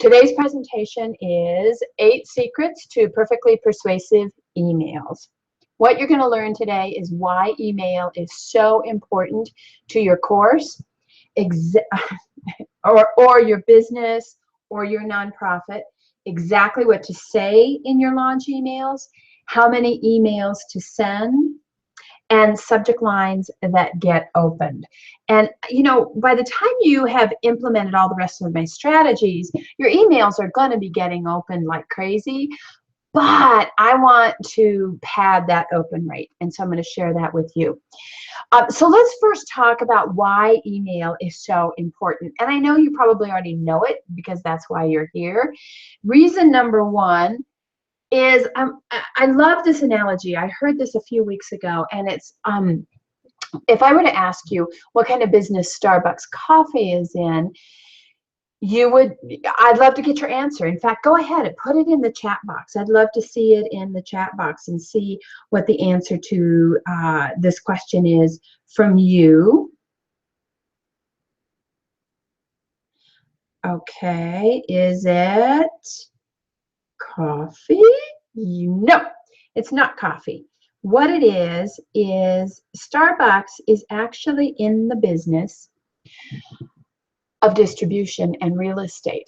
Today's presentation is 8 secrets to perfectly persuasive emails. What you're going to learn today is why email is so important to your course, or your business or your nonprofit, exactly what to say in your launch emails, how many emails to send, and subject lines that get opened. And you know, by the time you have implemented all the rest of my strategies, your emails are going to be getting opened like crazy. But I want to pad that open rate, and so I'm going to share that with you. So let's first talk about why email is so important. And I know you probably already know it because that's why you're here. Reason number one is I love this analogy. I heard this a few weeks ago, and it's if I were to ask you what kind of business Starbucks coffee is in, I'd love to get your answer. In fact, go ahead and put it in the chat box. I'd love to see it in the chat box and see what the answer to this question is from you. Okay, is it coffee? No, it's not coffee. What it is Starbucks is actually in the business of distribution and real estate.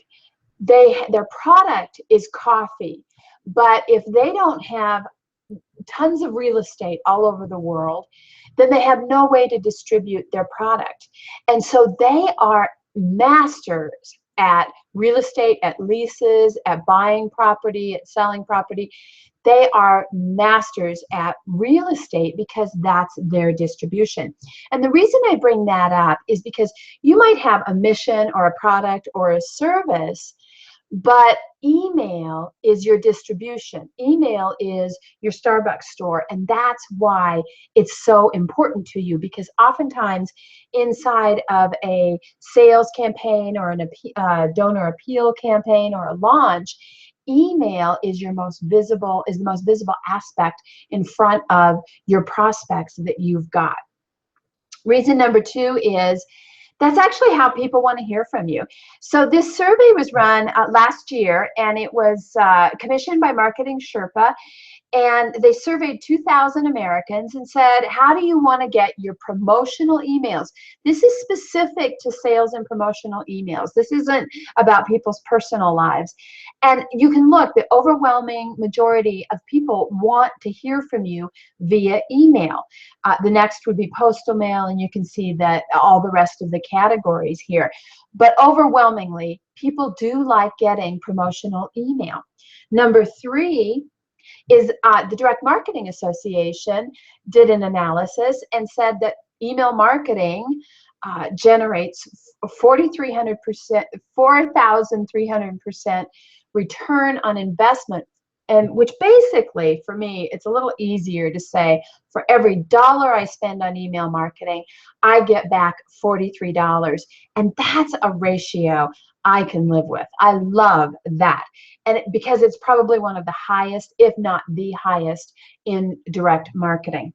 Their product is coffee, but if they don't have tons of real estate all over the world, then they have no way to distribute their product. And so they are masters at real estate, at leases, at buying property, at selling property. They are masters at real estate because that's their distribution. And the reason I bring that up is because you might have a mission or a product or a service, but email is your distribution. Email is your Starbucks store, and that's why it's so important to you, because oftentimes inside of a sales campaign or a donor appeal campaign or a launch, email is the most visible aspect in front of your prospects that you've got. Reason number two is that's actually how people want to hear from you. So this survey was run last year, and it was commissioned by Marketing Sherpa. And they surveyed 2,000 Americans and said, how do you want to get your promotional emails? This is specific to sales and promotional emails. This isn't about people's personal lives. And you can look, the overwhelming majority of people want to hear from you via email. The next would be postal mail, and you can see that all the rest of the categories here. But overwhelmingly, people do like getting promotional email. Number three is the Direct Marketing Association did an analysis and said that email marketing generates 4,300% return on investment, and which basically, for me, it's a little easier to say, for every dollar I spend on email marketing, I get back $43. And that's a ratio I can live with. I love that. And because it's probably one of the highest, if not the highest, in direct marketing.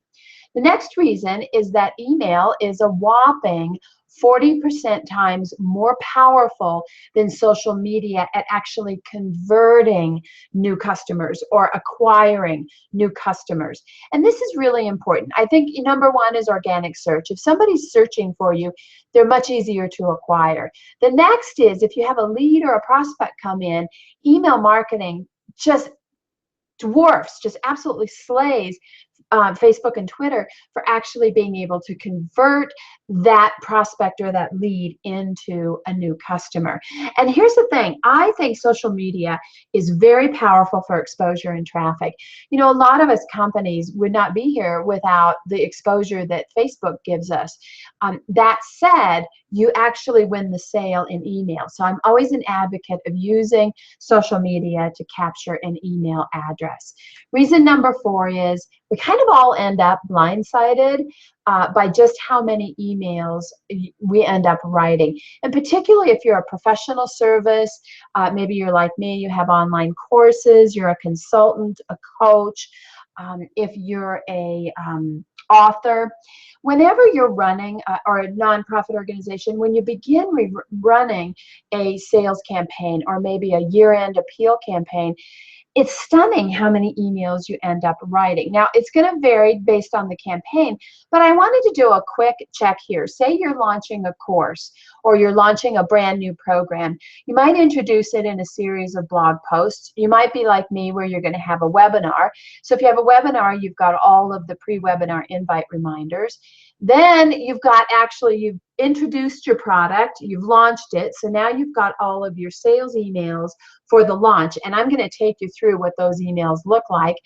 The next reason is that email is a whopping 40% times more powerful than social media at actually converting new customers or acquiring new customers. And this is really important. I think number one is organic search. If somebody's searching for you, they're much easier to acquire. The next is if you have a lead or a prospect come in, email marketing just dwarfs, just absolutely slays Facebook and Twitter for actually being able to convert that prospect or that lead into a new customer. And here's the thing, I think social media is very powerful for exposure and traffic. You know, a lot of us companies would not be here without the exposure that Facebook gives us. That said, you actually win the sale in email. So I'm always an advocate of using social media to capture an email address. Reason number four is we kind of all end up blindsided by just how many emails we end up writing. And particularly if you're a professional service, maybe you're like me, you have online courses, you're a consultant, a coach. If you're a author. Whenever you're running or a nonprofit organization, when you begin running a sales campaign or maybe a year-end appeal campaign, it's stunning how many emails you end up writing. Now, it's going to vary based on the campaign, but I wanted to do a quick check here. Say you're launching a course or you're launching a brand new program. You might introduce it in a series of blog posts. You might be like me where you're going to have a webinar. So if you have a webinar, you've got all of the pre-webinar invite reminders. Then you've introduced your product, you've launched it, so now you've got all of your sales emails for the launch, and I'm going to take you through what those emails look like.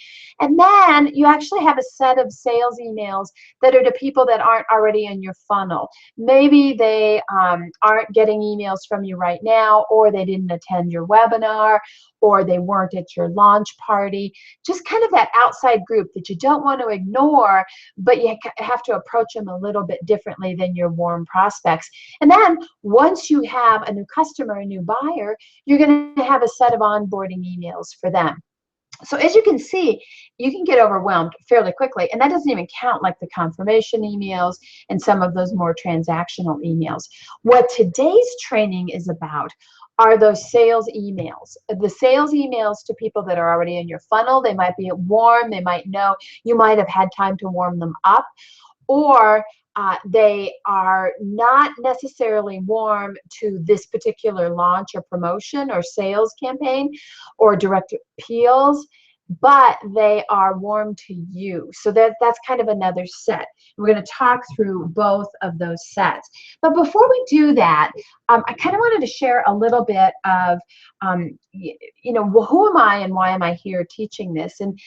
And then you actually have a set of sales emails that are to people that aren't already in your funnel. Maybe they aren't getting emails from you right now, or they didn't attend your webinar, or they weren't at your launch party. Just kind of that outside group that you don't want to ignore, but you have to approach them a little bit differently than your warm prospects. And then once you have a new customer, a new buyer, you're going to have a set of onboarding emails for them. So as you can see, you can get overwhelmed fairly quickly, and that doesn't even count like the confirmation emails and some of those more transactional emails. What today's training is about are those sales emails. The sales emails to people that are already in your funnel. They might be warm, they might know, you might have had time to warm them up, or they are not necessarily warm to this particular launch or promotion or sales campaign or direct appeals, but they are warm to you. So that's kind of another set. We're going to talk through both of those sets. But before we do that, I kind of wanted to share a little bit of, who am I and why am I here teaching this? And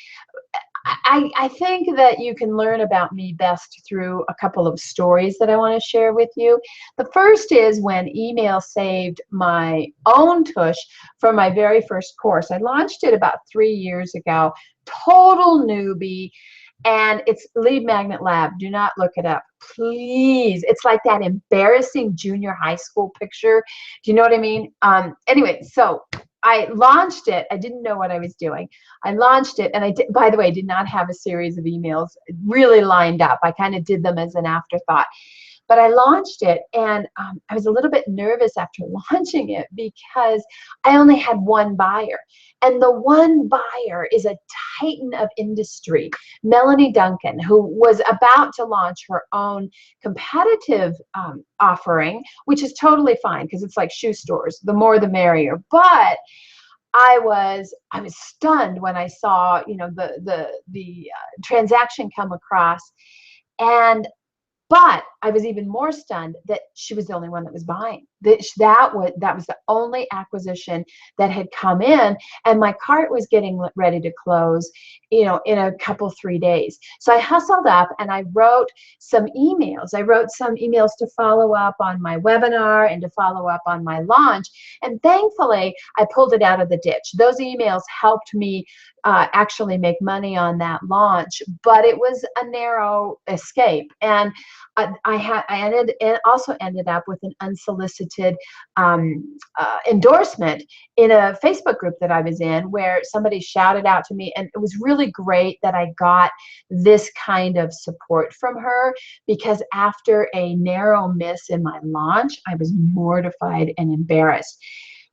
I think that you can learn about me best through a couple of stories that I want to share with you. The first is when email saved my own tush for my very first course. I launched it about 3 years ago, total newbie, and it's Lead Magnet Lab. Do not look it up, please. It's like that embarrassing junior high school picture. Do you know what I mean? Anyway, so I launched it. I didn't know what I was doing. I launched it, and I did, by the way, did not have a series of emails really lined up. I kind of did them as an afterthought. But I launched it, and I was a little bit nervous after launching it because I only had one buyer. And the one buyer is a titan of industry, Melanie Duncan, who was about to launch her own competitive offering, which is totally fine because it's like shoe stores. The more the merrier. But I was stunned when I saw, the transaction come across, but I was even more stunned that she was the only one that was buying. That was the only acquisition that had come in, and my cart was getting ready to close, in a couple 3 days. So I hustled up and I wrote some emails. I wrote some emails to follow up on my webinar and to follow up on my launch. And thankfully, I pulled it out of the ditch. Those emails helped me actually make money on that launch, but it was a narrow escape. And I also ended up with an unsolicited endorsement in a Facebook group that I was in, where somebody shouted out to me, and it was really great that I got this kind of support from her, because after a narrow miss in my launch, I was mortified and embarrassed.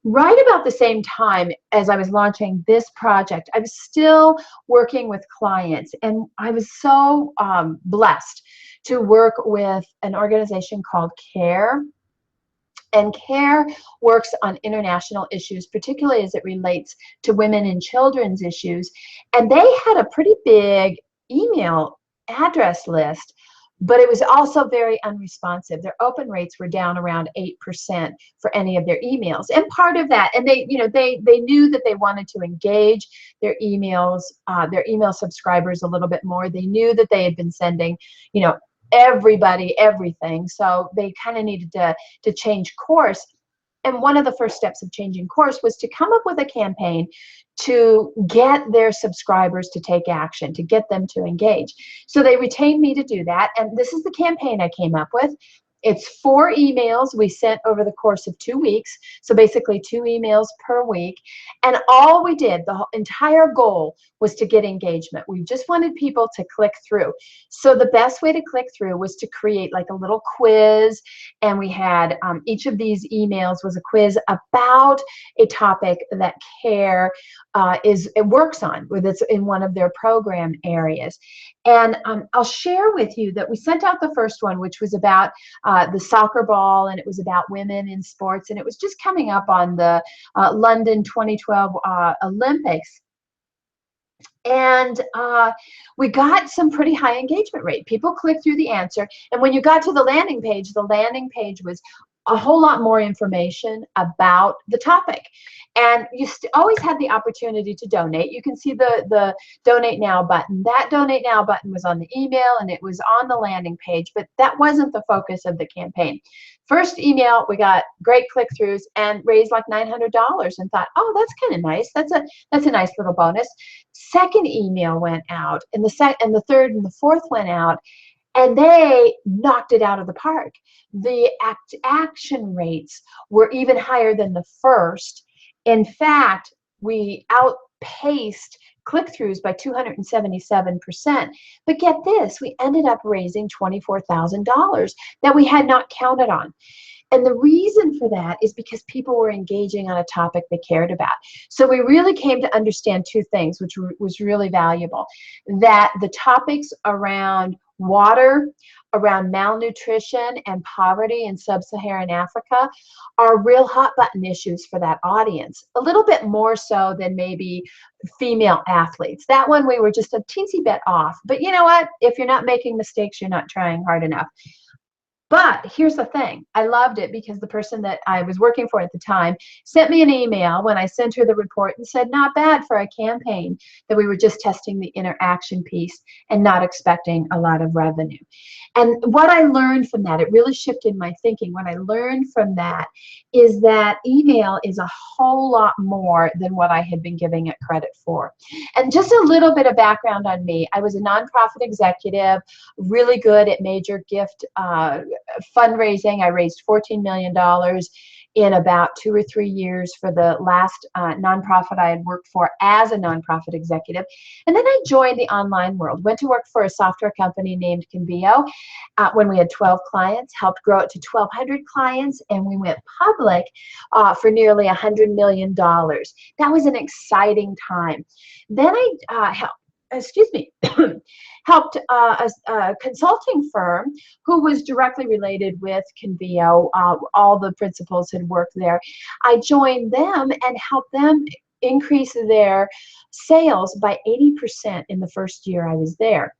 Right about the same time as I was launching this project, I was still working with clients, and I was so blessed to work with an organization called CARE. And CARE works on international issues, particularly as it relates to women and children's issues. And they had a pretty big email address list, but it was also very unresponsive. Their open rates were down around 8% for any of their emails. And part of that, and they knew that they wanted to engage their email subscribers a little bit more. They knew that they had been sending, everybody everything. So they kind of needed to change course. And one of the first steps of changing course was to come up with a campaign to get their subscribers to take action, to get them to engage. So they retained me to do that. And this is the campaign I came up with. It's 4 emails we sent over the course of 2 weeks. So basically 2 emails per week. And all we did, the entire goal was to get engagement. We just wanted people to click through. So the best way to click through was to create like a little quiz. And we had each of these emails was a quiz about a topic that CARE it works on, whether it's in one of their program areas. And I'll share with you that we sent out the first one, which was about the soccer ball, and it was about women in sports, and it was just coming up on the London 2012 Olympics. And we got some pretty high engagement rate. People clicked through the answer, and when you got to the landing page was a whole lot more information about the topic. And you always had the opportunity to donate. You can see the donate now button. That donate now button was on the email and it was on the landing page, but that wasn't the focus of the campaign. First email, we got great click-throughs and raised like $900 and thought, oh, that's kind of nice. That's a nice little bonus. Second email went out, and the third and the fourth went out, and they knocked it out of the park. The action rates were even higher than the first. In fact, we outpaced click-throughs by 277%. But get this, we ended up raising $24,000 that we had not counted on. And the reason for that is because people were engaging on a topic they cared about. So we really came to understand 2 things, which was really valuable. That the topics around water, around malnutrition and poverty in sub-Saharan Africa are real hot button issues for that audience. A little bit more so than maybe female athletes. That one we were just a teensy bit off. But you know what? If you're not making mistakes, you're not trying hard enough. But here's the thing. I loved it because the person that I was working for at the time sent me an email when I sent her the report and said, not bad for a campaign, that we were just testing the interaction piece and not expecting a lot of revenue. And what I learned from that, it really shifted my thinking. What I learned from that is that email is a whole lot more than what I had been giving it credit for. And just a little bit of background on me. I was a nonprofit executive, really good at major gift fundraising. I raised $14 million in about 2 or 3 years for the last nonprofit I had worked for as a nonprofit executive. And then I joined the online world, went to work for a software company named Convio when we had 12 clients, helped grow it to 1,200 clients, and we went public for nearly $100 million. That was an exciting time. Then I helped a consulting firm who was directly related with Convio. All the principals had worked there. I joined them and helped them increase their sales by 80% in the first year I was there.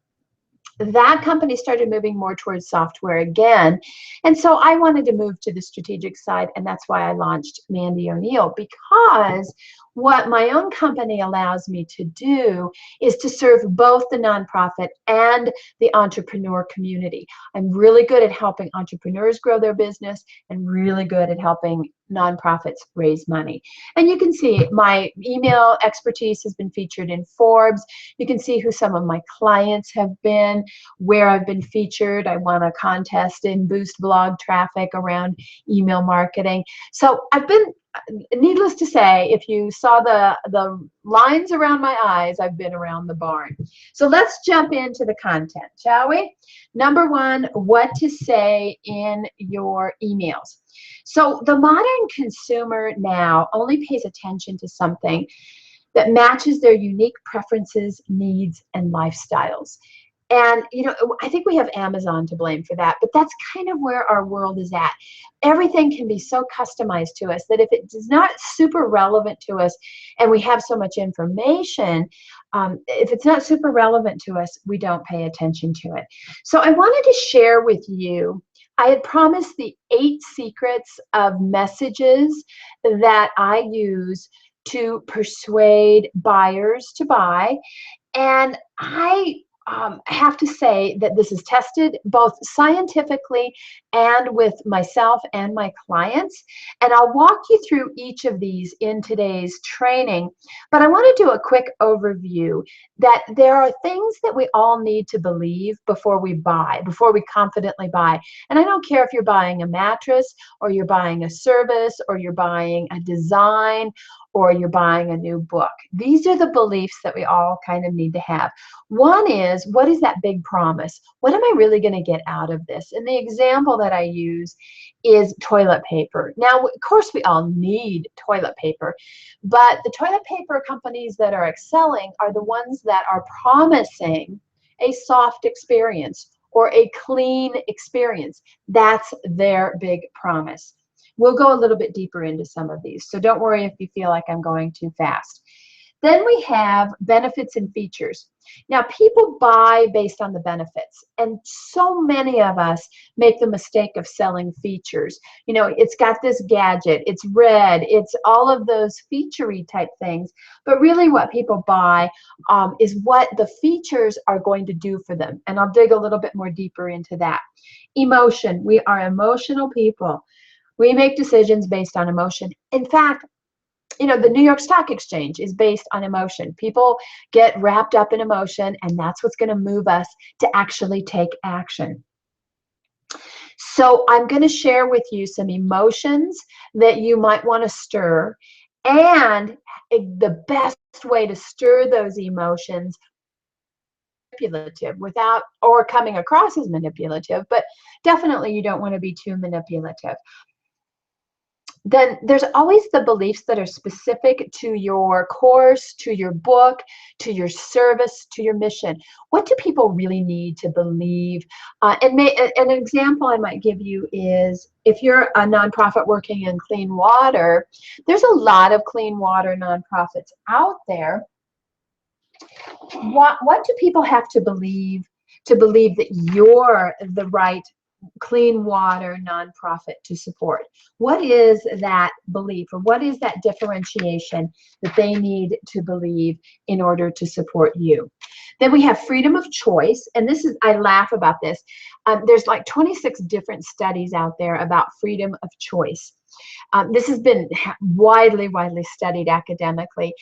That company started moving more towards software again. And so I wanted to move to the strategic side, and that's why I launched Mandy O'Neill, because what my own company allows me to do is to serve both the nonprofit and the entrepreneur community. I'm really good at helping entrepreneurs grow their business and really good at helping nonprofits raise money. And you can see my email expertise has been featured in Forbes. You can see who some of my clients have been, where I've been featured. I won a contest in Boost blog traffic around email marketing. So I've been, needless to say, if you saw the lines around my eyes, I've been around the barn. So let's jump into the content, shall we? Number 1, what to say in your emails. So the modern consumer now only pays attention to something that matches their unique preferences, needs, and lifestyles. And, you know, I think we have Amazon to blame for that, but that's kind of where our world is at. Everything can be so customized to us that if it is not super relevant to us and we have so much information, if it's not super relevant to us, we don't pay attention to it. So I wanted to share with you, I had promised the 8 secrets of messages that I use to persuade buyers to buy. And I have to say that this is tested both scientifically and with myself and my clients. And I'll walk you through each of these in today's training. But I want to do a quick overview that there are things that we all need to believe before we buy, before we confidently buy. And I don't care if you're buying a mattress or you're buying a service or you're buying a design or you're buying a new book. These are the beliefs that we all kind of need to have. One is, what is that big promise? What am I really going to get out of this? And the example that I use is toilet paper. Now, of course, we all need toilet paper, but the toilet paper companies that are excelling are the ones that are promising a soft experience or a clean experience. That's their big promise. We'll go a little bit deeper into some of these, so don't worry if you feel like I'm going too fast. Then we have benefits and features. Now, people buy based on the benefits, and so many of us make the mistake of selling features. You know, it's got this gadget, it's red, it's all of those feature-y type things, but really what people buy is what the features are going to do for them, and I'll dig a little bit more deeper into that. Emotion. We are emotional people. We make decisions based on emotion. In fact, you know, the New York Stock Exchange is based on emotion. People get wrapped up in emotion, and that's what's going to move us to actually take action. So I'm going to share with you some emotions that you might want to stir, and the best way to stir those emotions manipulative without or coming across as manipulative, but definitely you don't want to be too manipulative. Then there's always the beliefs that are specific to your course, to your book, to your service, to your mission. What do people really need to believe? An example I might give you is if you're a nonprofit working in clean water, there's a lot of clean water nonprofits out there. What do people have to believe that you're the right clean water nonprofit to support? What is that belief, or what is that differentiation that they need to believe in order to support you? Then we have freedom of choice, and this is, I laugh about this. There's like 26 different studies out there about freedom of choice. This has been widely studied academically.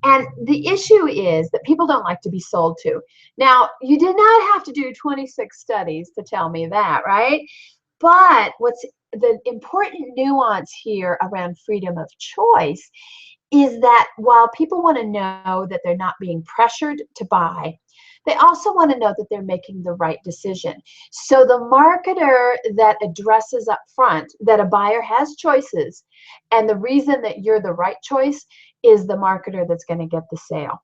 And the issue is that people don't like to be sold to. Now, you did not have to do 26 studies to tell me that, right? But what's the important nuance here around freedom of choice is that while people want to know that they're not being pressured to buy, they also want to know that they're making the right decision. So the marketer that addresses up front that a buyer has choices, and the reason that you're the right choice is the marketer that's going to get the sale.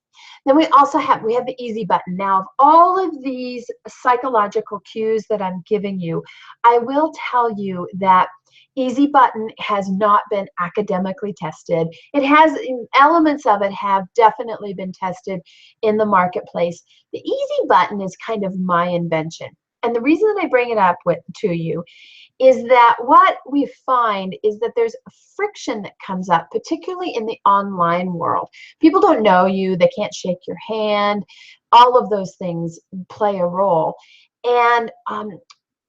Then we also have the easy button. Now, of all of these psychological cues that I'm giving you, I will tell you that easy button has not been academically tested. It has, elements of it have definitely been tested in the marketplace. The easy button is kind of my invention. And the reason that I bring it up to you is that what we find is that there's friction that comes up, particularly in the online world. People don't know you, they can't shake your hand, all of those things play a role. And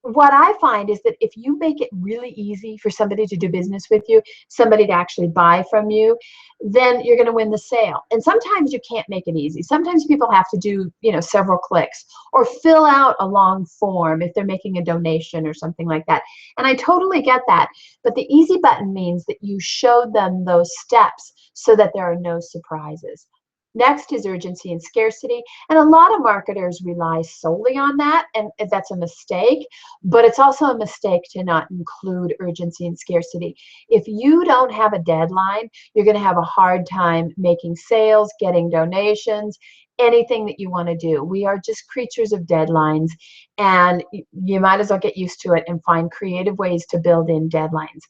what I find is that if you make it really easy for somebody to do business with you, somebody to actually buy from you, then you're going to win the sale. And sometimes you can't make it easy. Sometimes people have to do, several clicks or fill out a long form if they're making a donation or something like that. And I totally get that. But the easy button means that you showed them those steps so that there are no surprises. Next is urgency and scarcity. And a lot of marketers rely solely on that, and that's a mistake, but it's also a mistake to not include urgency and scarcity. If you don't have a deadline, you're going to have a hard time making sales, getting donations, anything that you want to do. We are just creatures of deadlines, and you might as well get used to it and find creative ways to build in deadlines.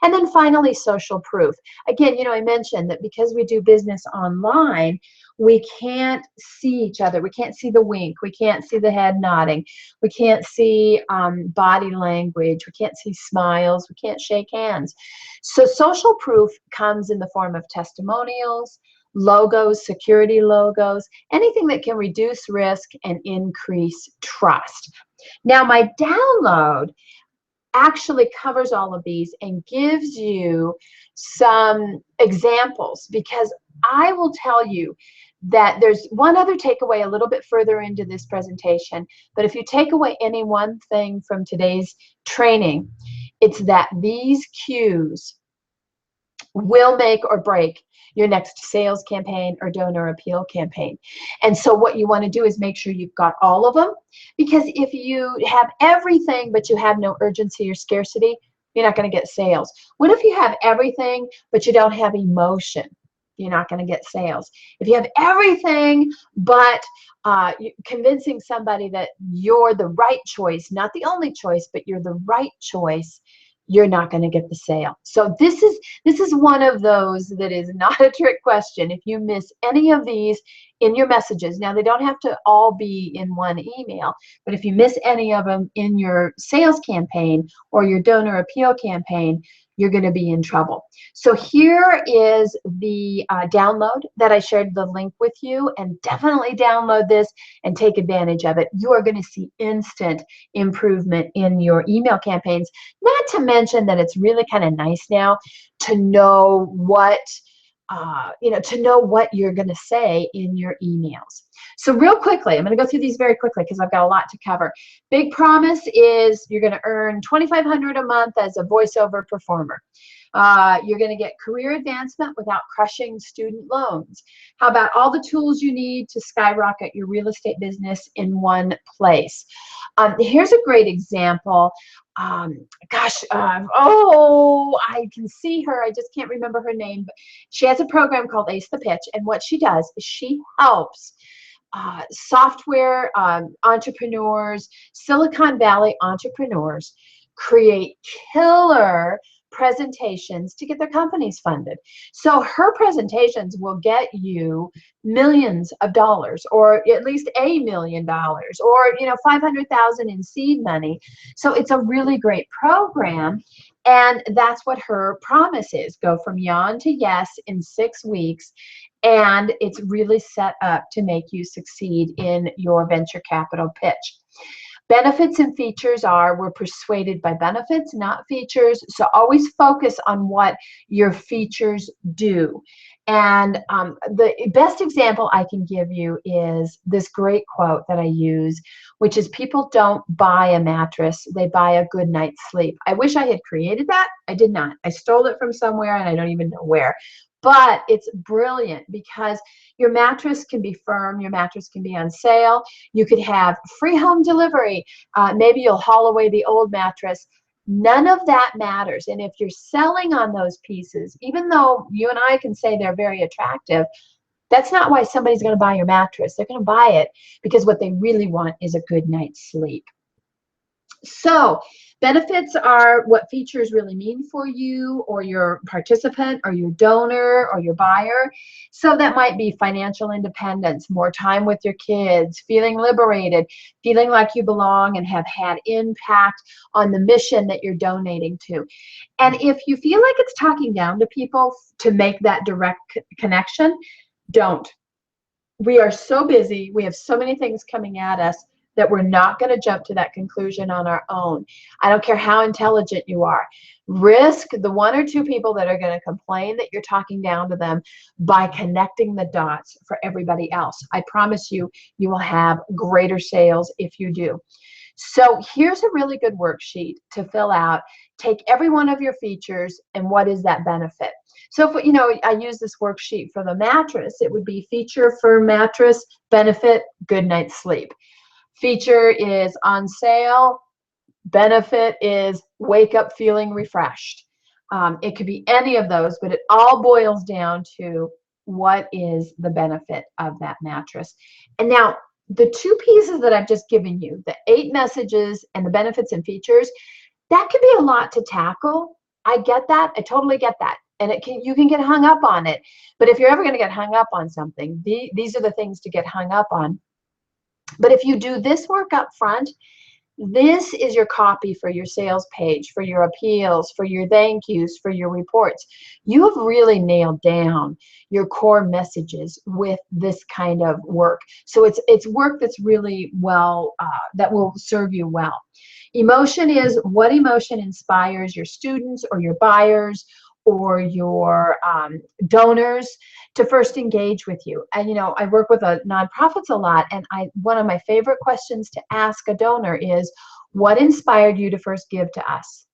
And then finally, social proof. Again, I mentioned that because we do business online, we can't see each other. We can't see the wink. We can't see the head nodding. We can't see body language. We can't see smiles. We can't shake hands. So social proof comes in the form of testimonials, logos, security logos, anything that can reduce risk and increase trust. Now, my download actually covers all of these and gives you some examples, because I will tell you that there's one other takeaway a little bit further into this presentation. But if you take away any one thing from today's training, it's that these cues will make or break your next sales campaign or donor appeal campaign. And so what you want to do is make sure you've got all of them, because if you have everything but you have no urgency or scarcity, you're not going to get sales. What if you have everything but you don't have emotion? You're not going to get sales. If you have everything but convincing somebody that you're the right choice, not the only choice, but you're the right choice, you're not going to get the sale. So this is one of those that is not a trick question. If you miss any of these in your messages, now they don't have to all be in one email, but if you miss any of them in your sales campaign or your donor appeal campaign, you're going to be in trouble. So here is the download that I shared the link with you, and definitely download this and take advantage of it. You are going to see instant improvement in your email campaigns, not to mention that it's really kind of nice now to know what to know what you're going to say in your emails. So real quickly, I'm going to go through these very quickly because I've got a lot to cover. Big promise is you're going to earn $2,500 a month as a voiceover performer. You're going to get career advancement without crushing student loans. How about all the tools you need to skyrocket your real estate business in one place? Here's a great example. I can see her. I just can't remember her name. But she has a program called Ace the Pitch, and what she does is she helps software entrepreneurs, Silicon Valley entrepreneurs create killer presentations to get their companies funded. So her presentations will get you millions of dollars, or at least $1 million, or 500,000 in seed money. So it's a really great program, and that's what her promise is. Go from yawn to yes in 6 weeks, and it's really set up to make you succeed in your venture capital pitch. Benefits and features are, we're persuaded by benefits, not features. So always focus on what your features do. And the best example I can give you is this great quote that I use, which is, people don't buy a mattress, they buy a good night's sleep. I wish I had created that. I did not. I stole it from somewhere and I don't even know where. But it's brilliant because your mattress can be firm, your mattress can be on sale, you could have free home delivery, maybe you'll haul away the old mattress. None of that matters. And if you're selling on those pieces, even though you and I can say they're very attractive, that's not why somebody's going to buy your mattress. They're going to buy it because what they really want is a good night's sleep. So benefits are what features really mean for you or your participant or your donor or your buyer. So that might be financial independence, more time with your kids, feeling liberated, feeling like you belong and have had impact on the mission that you're donating to. And if you feel like it's talking down to people to make that direct connection, don't. We are so busy. We have so many things coming at us that we're not going to jump to that conclusion on our own. I don't care how intelligent you are. Risk the 1 or 2 people that are going to complain that you're talking down to them by connecting the dots for everybody else. I promise you, you will have greater sales if you do. So here's a really good worksheet to fill out. Take every one of your features and what is that benefit? So if, I use this worksheet for the mattress, it would be feature for mattress, benefit, good night's sleep. Feature is on sale, benefit is wake up feeling refreshed. It could be any of those, but it all boils down to what is the benefit of that mattress. And now the 2 pieces that I've just given you, the 8 messages and the benefits and features, that could be a lot to tackle. I get that. I totally get that. And you can get hung up on it. But if you're ever going to get hung up on something, these are the things to get hung up on. But if you do this work up front, This is your copy for your sales page, for your appeals, for your thank yous, for your reports. You have really nailed down your core messages with this kind of work. So it's work that's really well, that will serve you well. Emotion is what emotion inspires your students or your buyers or your donors to first engage with you. And I work with nonprofits a lot, and one of my favorite questions to ask a donor is, what inspired you to first give to us?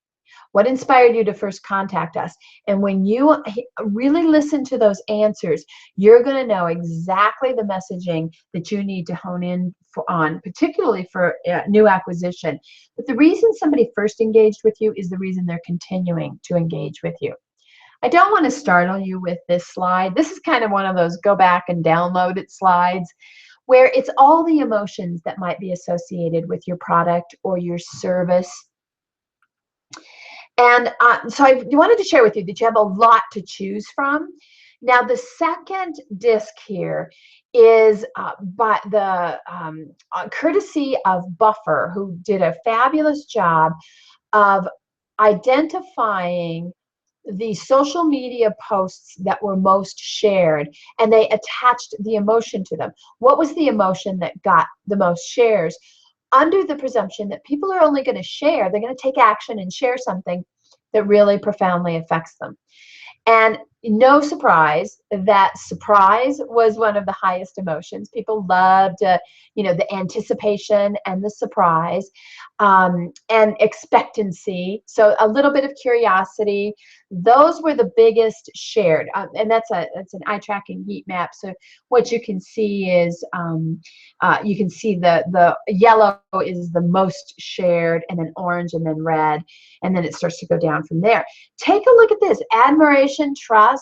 What inspired you to first contact us? And when you really listen to those answers, you're going to know exactly the messaging that you need to hone in on, particularly for new acquisition. But the reason somebody first engaged with you is the reason they're continuing to engage with you. I don't want to startle you with this slide. This is kind of one of those go back and download it slides where it's all the emotions that might be associated with your product or your service. And so I wanted to share with you that you have a lot to choose from. Now, the second disc here is by the courtesy of Buffer, who did a fabulous job of identifying the social media posts that were most shared, and they attached the emotion to them. What was the emotion that got the most shares? Under the presumption that people are only going to share, they're going to take action and share something that really profoundly affects them. And no surprise that surprise was one of the highest emotions. People loved, the anticipation and the surprise, and expectancy. So a little bit of curiosity. Those were the biggest shared, and that's an eye tracking heat map. So what you can see is you can see the yellow is the most shared, and then orange, and then red, and then it starts to go down from there. Take a look at this: admiration, trust.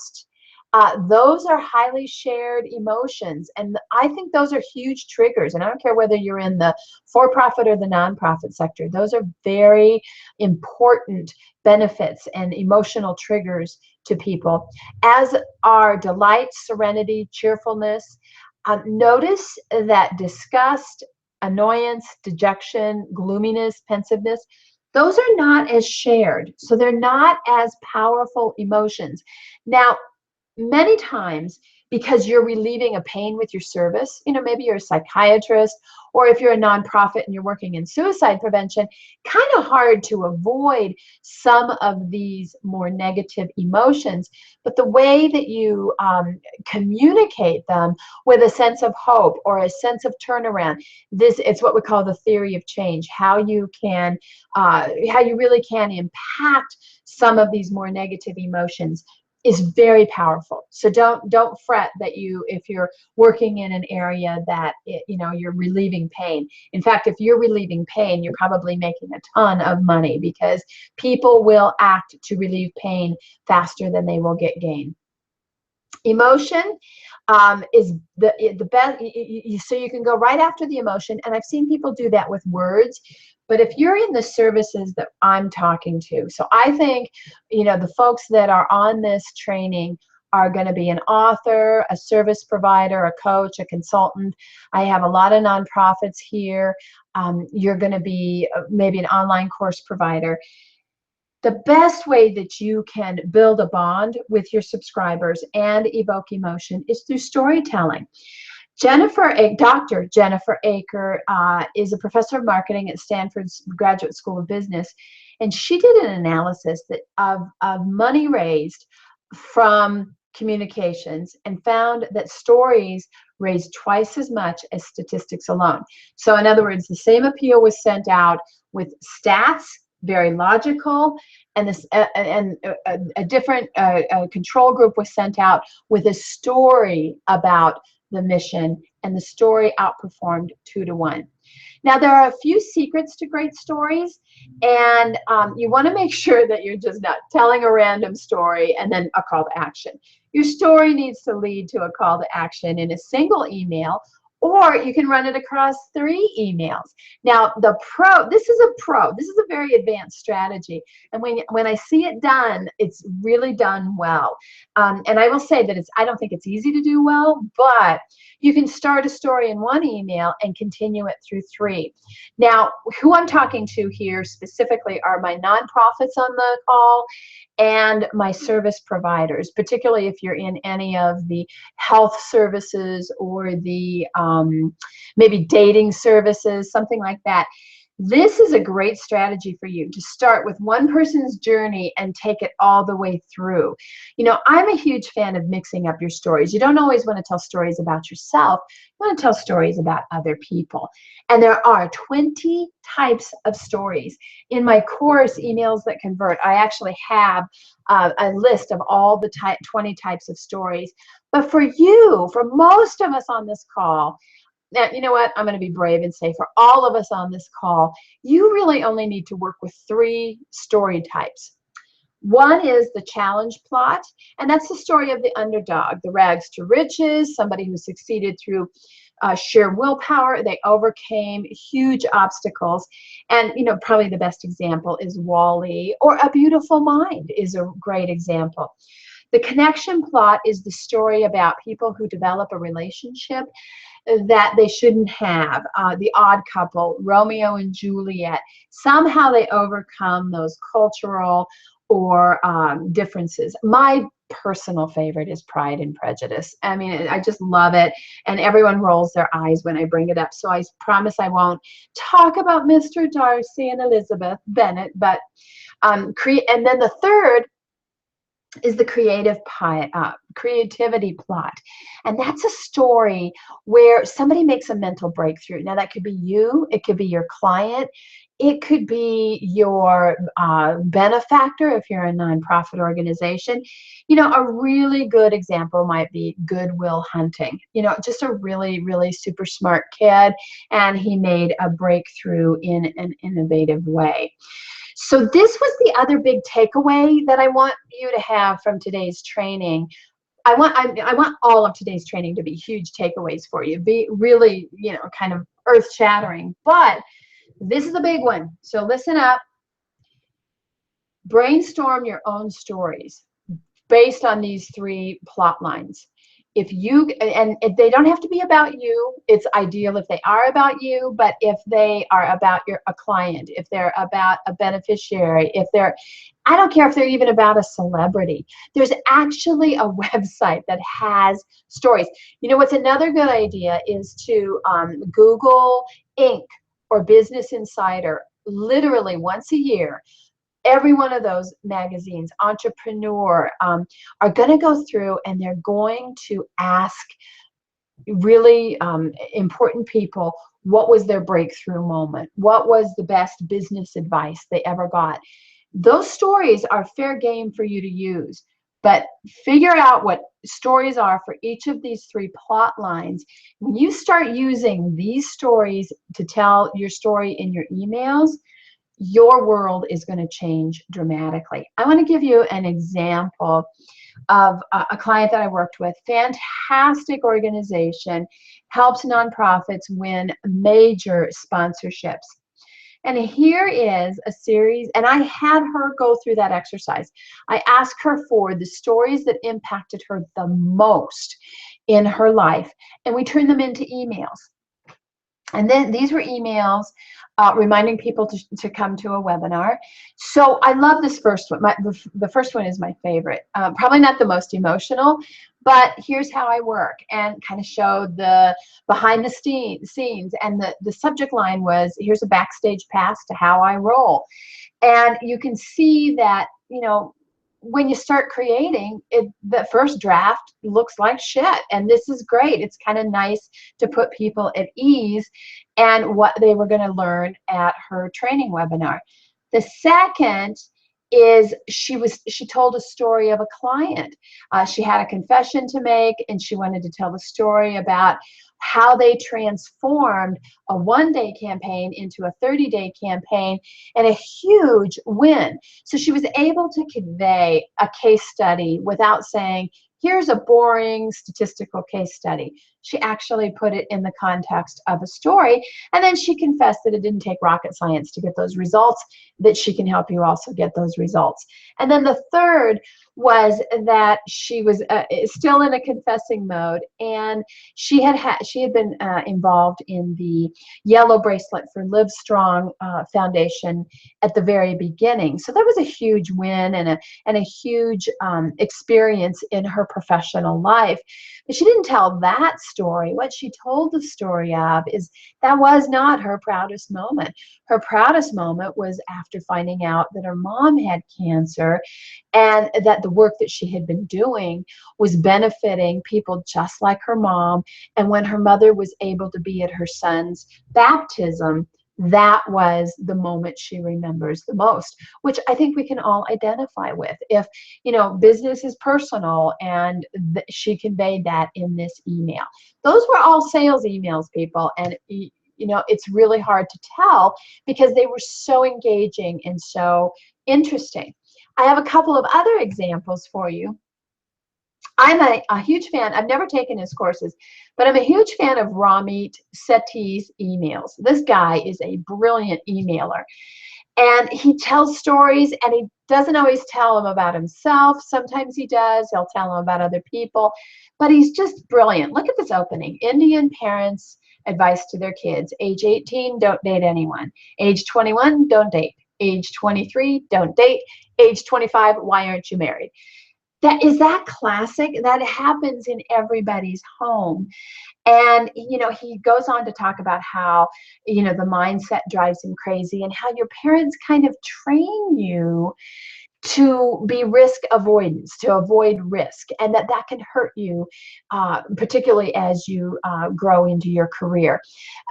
Those are highly shared emotions, and I think those are huge triggers. And I don't care whether you're in the for-profit or the nonprofit sector, those are very important benefits and emotional triggers to people, as are delight, serenity, cheerfulness. Notice that disgust, annoyance, dejection, gloominess, pensiveness, those are not as shared. So they're not as powerful emotions. Now, many times, because you're relieving a pain with your service, maybe you're a psychiatrist, or if you're a nonprofit and you're working in suicide prevention, kind of hard to avoid some of these more negative emotions. But the way that you communicate them with a sense of hope or a sense of turnaround, it's what we call the theory of change, how you really can impact some of these more negative emotions is very powerful. So don't fret that if you're working in an area that you're relieving pain. In fact, if you're relieving pain, you're probably making a ton of money, because people will act to relieve pain faster than they will get gain. Emotion is the best. So you can go right after the emotion, and I've seen people do that with words. But if you're in the services that I'm talking to, so I think, the folks that are on this training are going to be an author, a service provider, a coach, a consultant. I have a lot of nonprofits here. You're going to be maybe an online course provider. The best way that you can build a bond with your subscribers and evoke emotion is through storytelling. Dr. Jennifer Aker is a professor of marketing at Stanford's Graduate School of Business, and she did an analysis of money raised from communications and found that stories raised twice as much as statistics alone. So in other words, the same appeal was sent out with stats, very logical, and a different control group was sent out with a story about the mission, and the story outperformed 2-to-1. Now, there are a few secrets to great stories, and you want to make sure that you're just not telling a random story and then a call to action. Your story needs to lead to a call to action in a single email Or you can run it across 3 emails. Now, this is a very advanced strategy. And when I see it done, it's really done well. And I will say that I don't think it's easy to do well, but you can start a story in 1 email and continue it through 3. Now, who I'm talking to here specifically are my nonprofits on the call and my service providers, particularly if you're in any of the health services or the maybe dating services, something like that. This is a great strategy for you to start with one person's journey and take it all the way through. You know, I'm a huge fan of mixing up your stories. You don't always want to tell stories about yourself. You want to tell stories about other people. And there are 20 types of stories. In my course, Emails That Convert, I actually have a list of all the 20 types of stories. But for you, for most of us on this call, now, you know what? I'm going to be brave and say for all of us on this call, you really only need to work with 3 story types. One is the challenge plot, and that's the story of the underdog, the rags to riches, somebody who succeeded through sheer willpower. They overcame huge obstacles. And, you know, probably the best example is Wall-E, or A Beautiful Mind is a great example. The connection plot is the story about people who develop a relationship that they shouldn't have. The Odd Couple, Romeo and Juliet, somehow they overcome those cultural or differences. My personal favorite is Pride and Prejudice. I mean, I just love it, and everyone rolls their eyes when I bring it up, so I promise I won't talk about Mr. Darcy and Elizabeth Bennet, but and then the third is the creativity plot. And that's a story where somebody makes a mental breakthrough. Now, that could be you, it could be your client, it could be your benefactor if you're a nonprofit organization. You know, a really good example might be Good Will Hunting. You know, just a really, really super smart kid, and he made a breakthrough in an innovative way. So this was the other big takeaway that I want you to have from today's training. I want all of today's training to be huge takeaways for you, be really, you know, kind of earth-shattering. But this is a big one. So listen up. Brainstorm your own stories based on these 3 plot lines. If they don't have to be about you, it's ideal if they are about you, but if they are about a client, if they're about a beneficiary, I don't care if they're even about a celebrity. There's actually a website that has stories. You know what's another good idea is to Google Inc. or Business Insider literally once a year. Every one of those magazines, Entrepreneur, are going to go through and they're going to ask really important people, what was their breakthrough moment? What was the best business advice they ever got? Those stories are fair game for you to use, but figure out what stories are for each of these 3 plot lines. When you start using these stories to tell your story in your emails, your world is going to change dramatically. I want to give you an example of a client that I worked with. Fantastic organization, helps nonprofits win major sponsorships. And here is a series, and I had her go through that exercise. I asked her for the stories that impacted her the most in her life, and we turned them into emails. And then these were emails reminding people to come to a webinar. So I love this first one. The first one is my favorite. Probably not the most emotional, but here's how I work, and kind of showed the behind the scenes. And the subject line was, here's a backstage pass to how I roll. And you can see that, you know, when you start creating it, the first draft looks like shit, and this is great. It's kind of nice to put people at ease and what they were going to learn at her training webinar. The second is she told a story of a client. She had a confession to make, and she wanted to tell the story about how they transformed a 1-day campaign into a 30-day campaign, and a huge win. So she was able to convey a case study without saying, here's a boring statistical case study. She actually put it in the context of a story. And then she confessed that it didn't take rocket science to get those results, that she can help you also get those results. And then the third was that she was still in a confessing mode, and she had been involved in the Yellow Bracelet for Live Strong Foundation at the very beginning. So that was a huge win and a huge experience in her professional life. But she didn't tell that story. What she told the story of is that was not her proudest moment. Her proudest moment was after finding out that her mom had cancer, and that the work that she had been doing was benefiting people just like her mom. And when her mother was able to be at her son's baptism, that was the moment she remembers the most, which I think we can all identify with. If, business is personal, and she conveyed that in this email. Those were all sales emails, people, and it's really hard to tell because they were so engaging and so interesting. I have a couple of other examples for you. I'm a huge fan. I've never taken his courses, but I'm a huge fan of Ramit Sethi's emails. This guy is a brilliant emailer, and he tells stories, and he doesn't always tell them about himself. Sometimes he does. He'll tell them about other people, but he's just brilliant. Look at this opening. Indian parents' advice to their kids. Age 18, don't date anyone. Age 21, don't date. Age 23, don't date. Age 25, why aren't you married? That classic? That happens in everybody's home. And, he goes on to talk about how, the mindset drives him crazy, and how your parents kind of train you to be risk avoidance, to avoid risk, and that can hurt you, particularly as you grow into your career.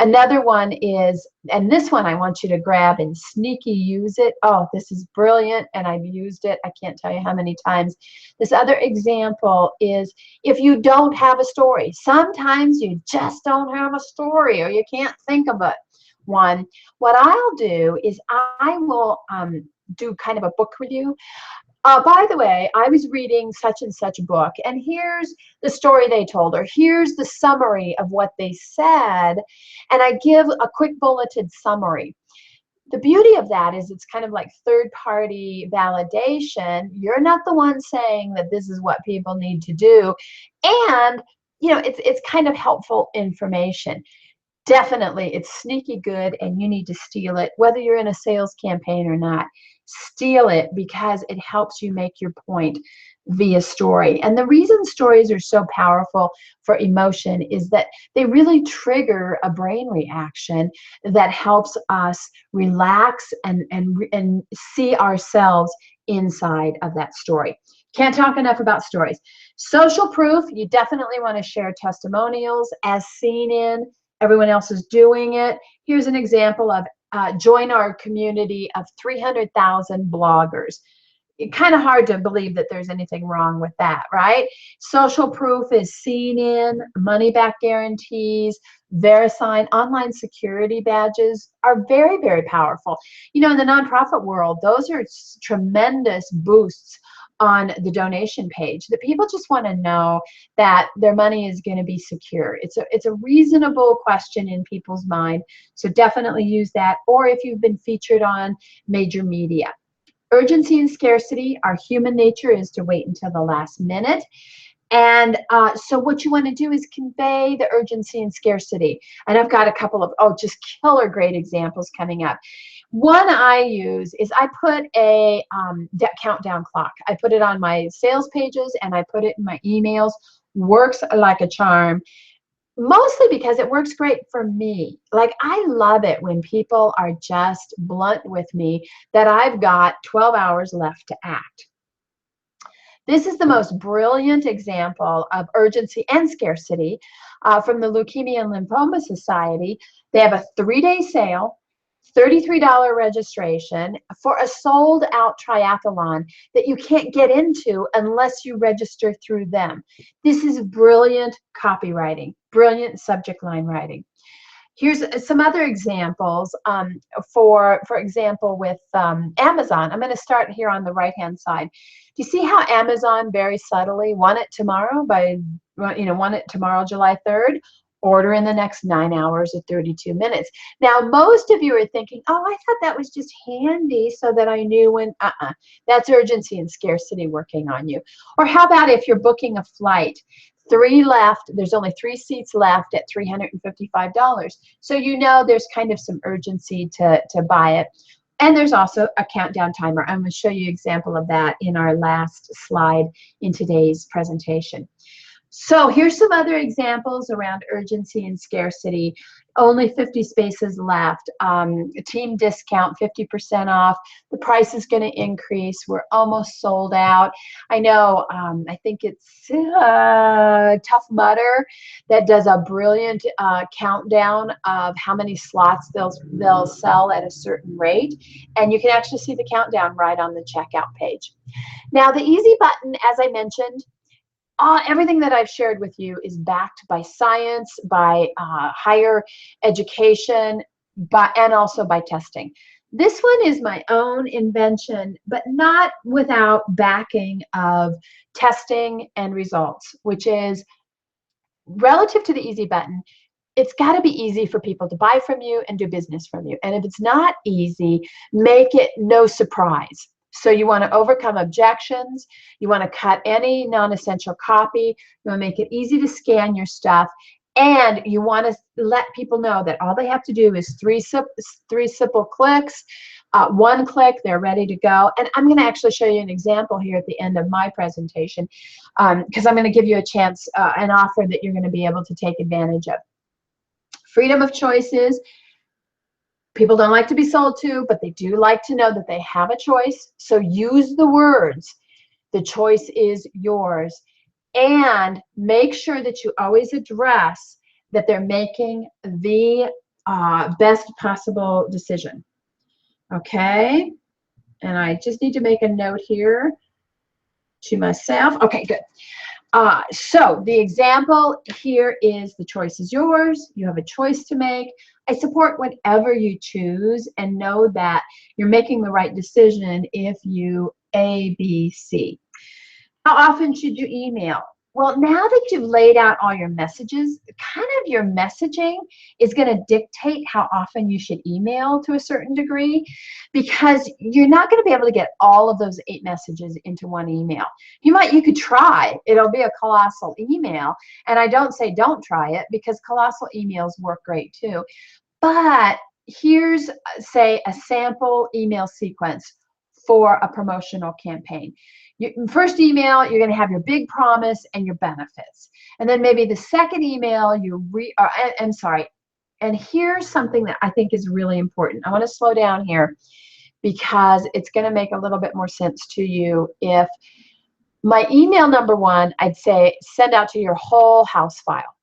Another one is, and this one I want you to grab and sneaky use it. Oh, this is brilliant, and I've used it. I can't tell you how many times. This other example is, if you don't have a story, sometimes you just don't have a story, or you can't think of it. One, what I'll do is I will do kind of a book review. By the way, I was reading such and such book, and here's the story they told, or here's the summary of what they said, and I give a quick bulleted summary. The beauty of that is it's kind of like third-party validation. You're not the one saying that this is what people need to do, and it's kind of helpful information. Definitely, it's sneaky good, and you need to steal it, whether you're in a sales campaign or not. Steal it, because it helps you make your point via story. And the reason stories are so powerful for emotion is that they really trigger a brain reaction that helps us relax and see ourselves inside of that story. Can't talk enough about stories. Social proof, you definitely want to share testimonials as seen in. Everyone else is doing it. Here's an example of join our community of 300,000 bloggers. It's kind of hard to believe that there's anything wrong with that, right? Social proof is seen in, money back guarantees, VeriSign, online security badges are very, very powerful. In the nonprofit world, those are tremendous boosts on the donation page, that people just want to know that their money is going to be secure. It's a reasonable question in people's mind, so definitely use that. Or if you've been featured on major media. Urgency and scarcity, our human nature is to wait until the last minute. And so what you want to do is convey the urgency and scarcity. And I've got a couple of, just killer great examples coming up. One I use is I put a countdown clock. I put it on my sales pages, and I put it in my emails. Works like a charm. Mostly because it works great for me. Like, I love it when people are just blunt with me that I've got 12 hours left to act. This is the most brilliant example of urgency and scarcity from the Leukemia and Lymphoma Society. They have a 3-day sale, $33 registration for a sold-out triathlon that you can't get into unless you register through them. This is brilliant copywriting, brilliant subject line writing. Here's some other examples. For example, with Amazon, I'm going to start here on the right-hand side. Do you see how Amazon very subtly won it tomorrow by want it tomorrow, July 3rd, order in the next 9 hours or 32 minutes. Now, most of you are thinking, oh, I thought that was just handy so that I knew when, that's urgency and scarcity working on you. Or how about if you're booking a flight, 3 left, there's only 3 seats left at $355. So there's kind of some urgency to buy it. And there's also a countdown timer. I'm going to show you an example of that in our last slide in today's presentation. So here's some other examples around urgency and scarcity. Only 50 spaces left. Team discount, 50% off. The price is going to increase. We're almost sold out. I know, I think it's Tough Mudder that does a brilliant countdown of how many slots they'll sell at a certain rate. And you can actually see the countdown right on the checkout page. Now, the easy button, as I mentioned, everything that I've shared with you is backed by science, by higher education, and also by testing. This one is my own invention, but not without backing of testing and results, which is relative to the easy button. It's got to be easy for people to buy from you and do business from you. And if it's not easy, make it no surprise. So you want to overcome objections. You want to cut any non-essential copy. You want to make it easy to scan your stuff. And you want to let people know that all they have to do is three simple clicks. 1 click, they're ready to go. And I'm going to actually show you an example here at the end of my presentation, because I'm going to give you a chance, an offer that you're going to be able to take advantage of. Freedom of choices. People don't like to be sold to, but they do like to know that they have a choice. So use the words, the choice is yours. And make sure that you always address that they're making the best possible decision. Okay? And I just need to make a note here to myself. Okay, good. So the example here is the choice is yours. You have a choice to make. I support whatever you choose and know that you're making the right decision if you A, B, C. How often should you email? Well, now that you've laid out all your messages, kind of your messaging is going to dictate how often you should email to a certain degree, because you're not going to be able to get all of those 8 messages into one email. You could try. It'll be a colossal email. And I don't say don't try it, because colossal emails work great too. But here's, say, a sample email sequence for a promotional campaign. First email, you're going to have your big promise and your benefits. And then maybe the second email, I'm sorry. And here's something that I think is really important. I want to slow down here because it's going to make a little bit more sense to you. If my email number 1, I'd say send out to your whole house file.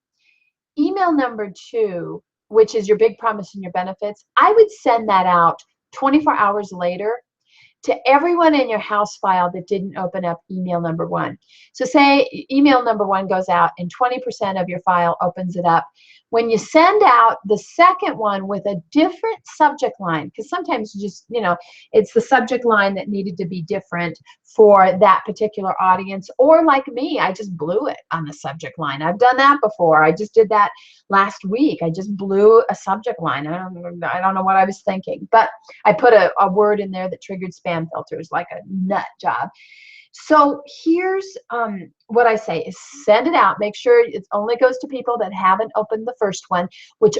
Email number 2, which is your big promise and your benefits, I would send that out 24 hours later to everyone in your house file that didn't open up email number 1. So say email number 1 goes out and 20% of your file opens it up. When you send out the second one with a different subject line, because sometimes just, it's the subject line that needed to be different for that particular audience, or like me, I just blew it on the subject line. I've done that before. I just did that last week. I just blew a subject line. I don't know what I was thinking, but I put a word in there that triggered spam filters, like a nut job. So here's what I say is send it out. Make sure it only goes to people that haven't opened the first one, which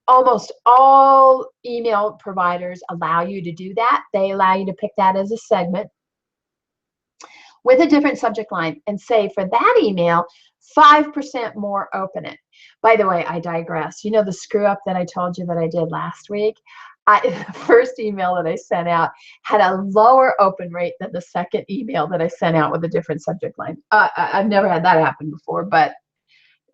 almost all email providers allow you to do that. They allow you to pick that as a segment with a different subject line and say for that email, 5% more open it. By the way, I digress. The screw up that I told you that I did last week? The first email that I sent out had a lower open rate than the second email that I sent out with a different subject line. I've never had that happen before, but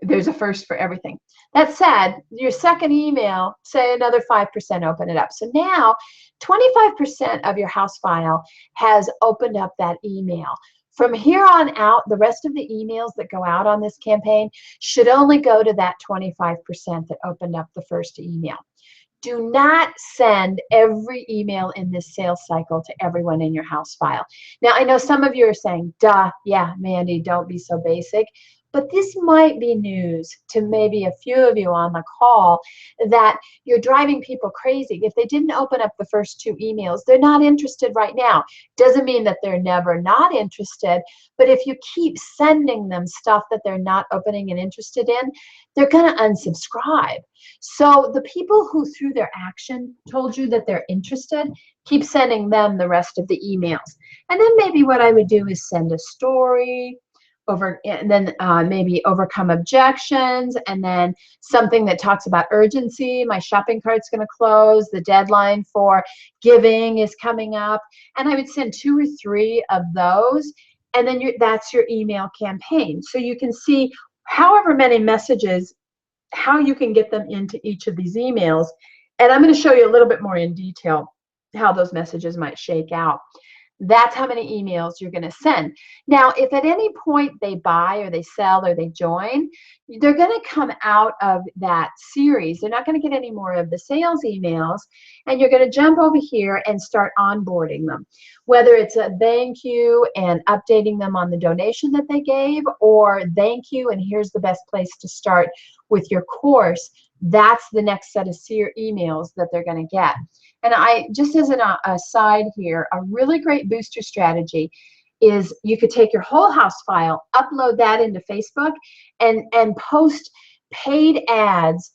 there's a first for everything. That said, your second email, say another 5% open it up. So now 25% of your house file has opened up that email. From here on out, the rest of the emails that go out on this campaign should only go to that 25% that opened up the first email. Do not send every email in this sales cycle to everyone in your house file. Now, I know some of you are saying, duh, yeah, Mandy, don't be so basic. But this might be news to maybe a few of you on the call, that you're driving people crazy. If they didn't open up the first 2 emails, they're not interested right now. Doesn't mean that they're never not interested, but if you keep sending them stuff that they're not opening and interested in, they're going to unsubscribe. So the people who through their action told you that they're interested, keep sending them the rest of the emails. And then maybe what I would do is send a story, and then maybe overcome objections, and then something that talks about urgency. My shopping cart's going to close. The deadline for giving is coming up. And I would send 2 or 3 of those, and then that's your email campaign. So you can see however many messages, how you can get them into each of these emails. And I'm going to show you a little bit more in detail how those messages might shake out. That's how many emails you're going to send. Now, if at any point they buy or they sell or they join, they're going to come out of that series. They're not going to get any more of the sales emails, and you're going to jump over here and start onboarding them. Whether it's a thank you and updating them on the donation that they gave, or thank you and here's the best place to start with your course, that's the next set of emails that they're going to get. And just as an aside here, a really great booster strategy is you could take your whole house file, upload that into Facebook, and post paid ads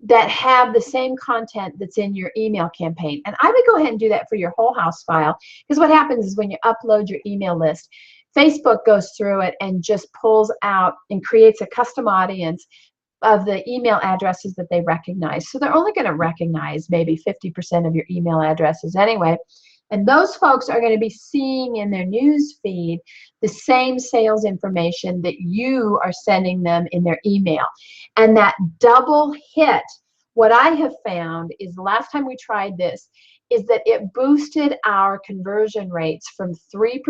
that have the same content that's in your email campaign. And I would go ahead and do that for your whole house file, because what happens is when you upload your email list, Facebook goes through it and just pulls out and creates a custom audience of the email addresses that they recognize. So they're only going to recognize maybe 50% of your email addresses anyway. And those folks are going to be seeing in their news feed the same sales information that you are sending them in their email. And that double hit, what I have found is the last time we tried this, is that it boosted our conversion rates from 3%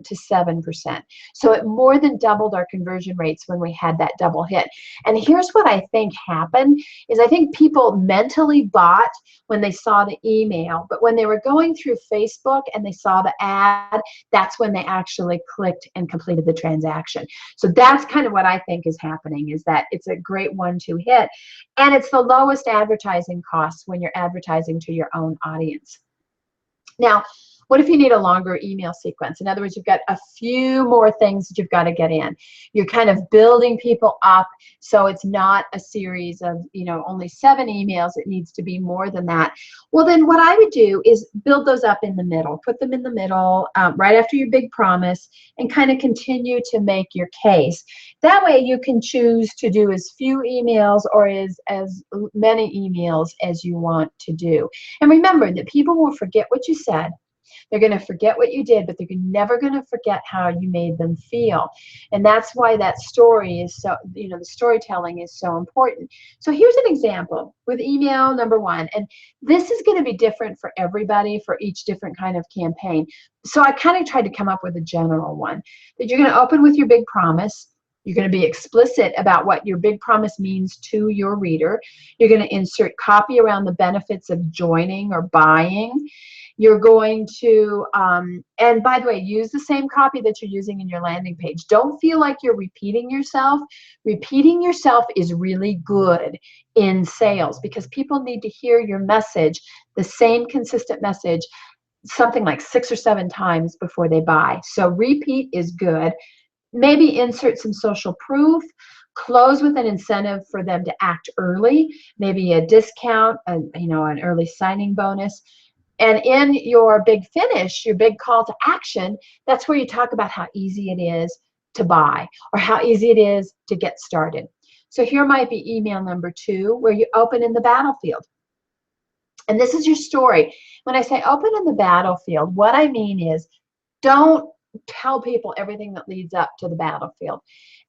to 7%. So it more than doubled our conversion rates when we had that double hit. And here's what I think happened, is I think people mentally bought when they saw the email, but when they were going through Facebook and they saw the ad, that's when they actually clicked and completed the transaction. So that's kind of what I think is happening, is that it's a great 1-2 hit. And it's the lowest advertising costs when you're advertising to your own audience. Now, what if you need a longer email sequence? In other words, you've got a few more things that you've got to get in. You're kind of building people up, so it's not a series of, only 7 emails. It needs to be more than that. Well, then what I would do is build those up in the middle. Put them in the middle, right after your big promise, and kind of continue to make your case. That way you can choose to do as few emails or as many emails as you want to do. And remember that people will forget what you said. They're going to forget what you did, but they're never going to forget how you made them feel. And that's why that story is so, the storytelling is so important. So here's an example with email number 1. And this is going to be different for everybody, for each different kind of campaign. So I kind of tried to come up with a general one that you're going to open with your big promise. You're going to be explicit about what your big promise means to your reader. You're going to insert copy around the benefits of joining or buying. You're going to, and by the way, use the same copy that you're using in your landing page. Don't feel like you're repeating yourself. Repeating yourself is really good in sales, because people need to hear your message, the same consistent message, something like 6 or 7 times before they buy. So repeat is good. Maybe insert some social proof. Close with an incentive for them to act early, maybe a discount, an early signing bonus. And in your big finish, your big call to action, that's where you talk about how easy it is to buy or how easy it is to get started. So here might be email number 2, where you open in the battlefield. And this is your story. When I say open in the battlefield, what I mean is don't tell people everything that leads up to the battlefield.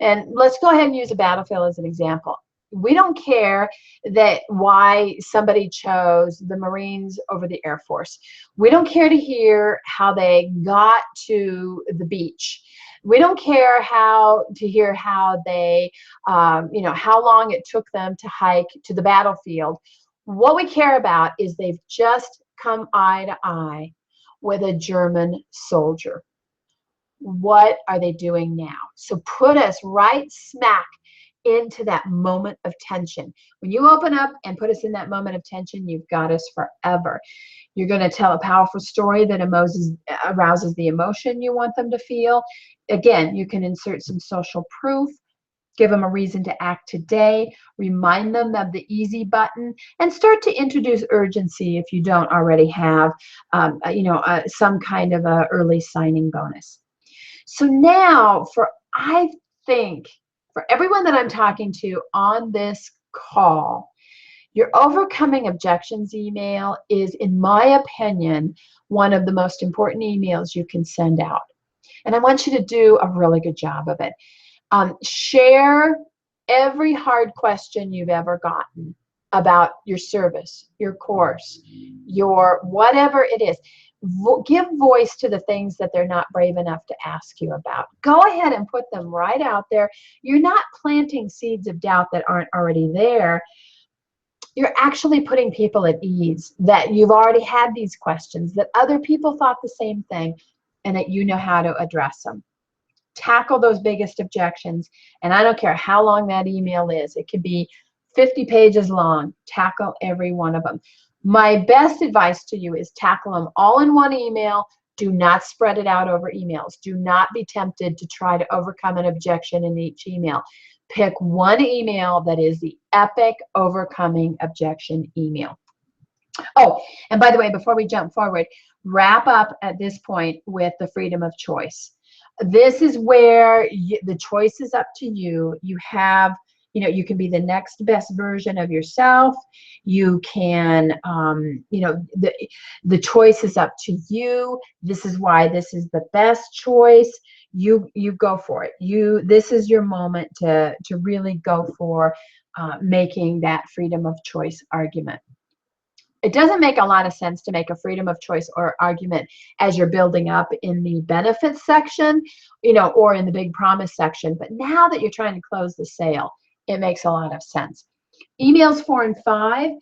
And let's go ahead and use a battlefield as an example. We don't care that why somebody chose the Marines over the Air Force. We don't care to hear how they got to the beach. We don't care to hear how they, how long it took them to hike to the battlefield. What we care about is they've just come eye to eye with a German soldier. what are they doing now? So put us right smack into that moment of tension. When you open up and put us in that moment of tension, you've got us forever. You're going to tell a powerful story that arouses the emotion you want them to feel. Again, you can insert some social proof, give them a reason to act today, remind them of the easy button, and start to introduce urgency if you don't already have some kind of a early signing bonus. So now I think for everyone that I'm talking to on this call, your overcoming objections email is, in my opinion, one of the most important emails you can send out. And I want you to do a really good job of it. Share every hard question you've ever gotten about your service, your course, your whatever it is. Give voice to the things that they're not brave enough to ask you about. Go ahead and put them right out there. You're not planting seeds of doubt that aren't already there. You're actually putting people at ease that you've already had these questions, that other people thought the same thing, and that you know how to address them. Tackle those biggest objections, and I don't care how long that email is. It could be 50 pages long. Tackle every one of them. My best advice to you is tackle them all in one email. Do not spread it out over emails. Do not be tempted to try to overcome an objection in each email. Pick one email that is the epic overcoming objection email. Oh, and by the way, before we jump forward, wrap up at this point with the freedom of choice. This is where the choice is up to you. You have, you can be the next best version of yourself. You can, the choice is up to you. This is why this is the best choice. You go for it. This is your moment to really go for making that freedom of choice argument. It doesn't make a lot of sense to make a freedom of choice or argument as you're building up in the benefits section, or in the big promise section. But now that you're trying to close the sale, it makes a lot of sense. Emails 4 and 5,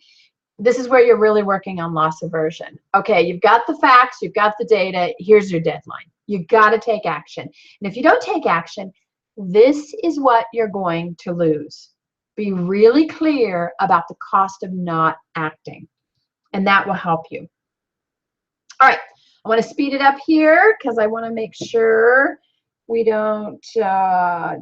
this is where you're really working on loss aversion. Okay, you've got the facts, you've got the data, here's your deadline. You got to take action. And if you don't take action, this is what you're going to lose. Be really clear about the cost of not acting, and that will help you. All right, I want to speed it up here because I want to make sure we don't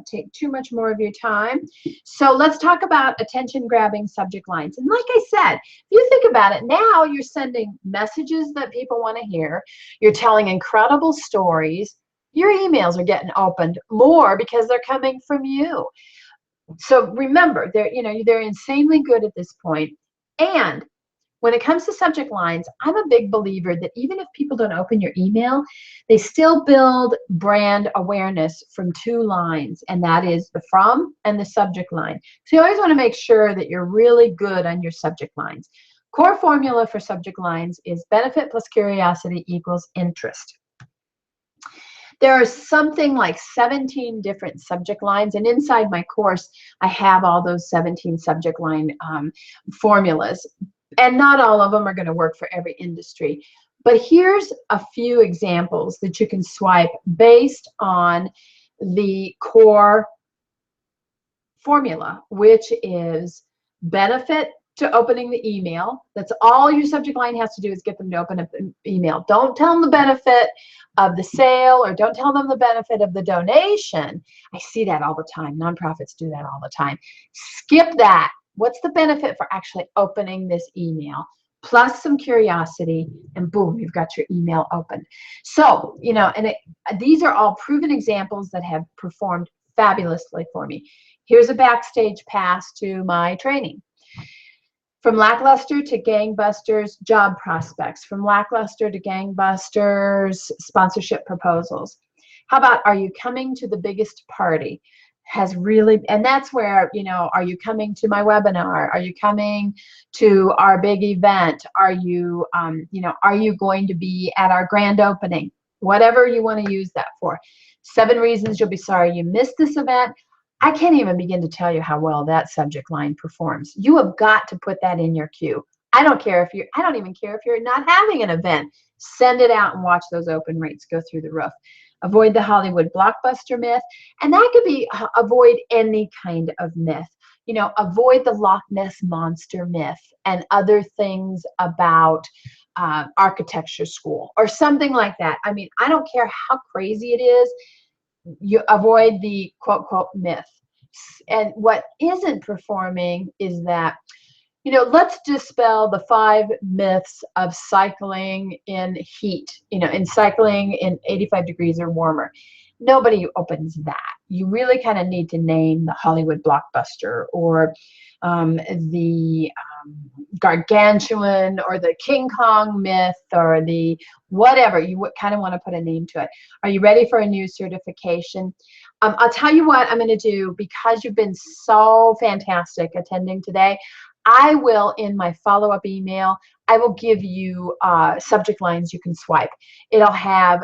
take too much more of your time. So let's talk about attention-grabbing subject lines. And like I said, if you think about it, now you're sending messages that people want to hear. You're telling incredible stories. Your emails are getting opened more because they're coming from you. So remember, they're insanely good at this point. And when it comes to subject lines, I'm a big believer that even if people don't open your email, they still build brand awareness from 2 lines, and that is the from and the subject line. So you always want to make sure that you're really good on your subject lines. Core formula for subject lines is benefit plus curiosity equals interest. There are something like 17 different subject lines, and inside my course, I have all those 17 subject line formulas. And not all of them are going to work for every industry. But here's a few examples that you can swipe based on the core formula, which is benefit to opening the email. That's all your subject line has to do, is get them to open up an email. Don't tell them the benefit of the sale, or don't tell them the benefit of the donation. I see that all the time. Nonprofits do that all the time. Skip that. What's the benefit for actually opening this email? Plus some curiosity, and boom, you've got your email opened. So, these are all proven examples that have performed fabulously for me. Here's a backstage pass to my training. From lackluster to gangbusters, job prospects. From lackluster to gangbusters, sponsorship proposals. How about, are you coming to the biggest party? Has really, and that's where, are you coming to my webinar? Are you coming to our big event? Are you, are you going to be at our grand opening? Whatever you want to use that for. 7 reasons you'll be sorry you missed this event. I can't even begin to tell you how well that subject line performs. You have got to put that in your queue. I don't even care if you're not having an event. Send it out and watch those open rates go through the roof. avoid the Hollywood blockbuster myth, and that could be avoid any kind of myth. You know, avoid the Loch Ness monster myth and other things about architecture school or something like that. I mean, I don't care how crazy it is, you avoid the quote, quote, myth. And what isn't performing is that, you know, let's dispel the 5 myths of cycling in heat, you know, in cycling in 85 degrees or warmer. Nobody opens that. You really kind of need to name the Hollywood blockbuster or the gargantuan or the King Kong myth or the whatever. You kind of want to put a name to it. Are you ready for a new certification? I'll tell you what I'm going to do, because you've been so fantastic attending today. I will, in my follow-up email, I will give you subject lines you can swipe. It'll have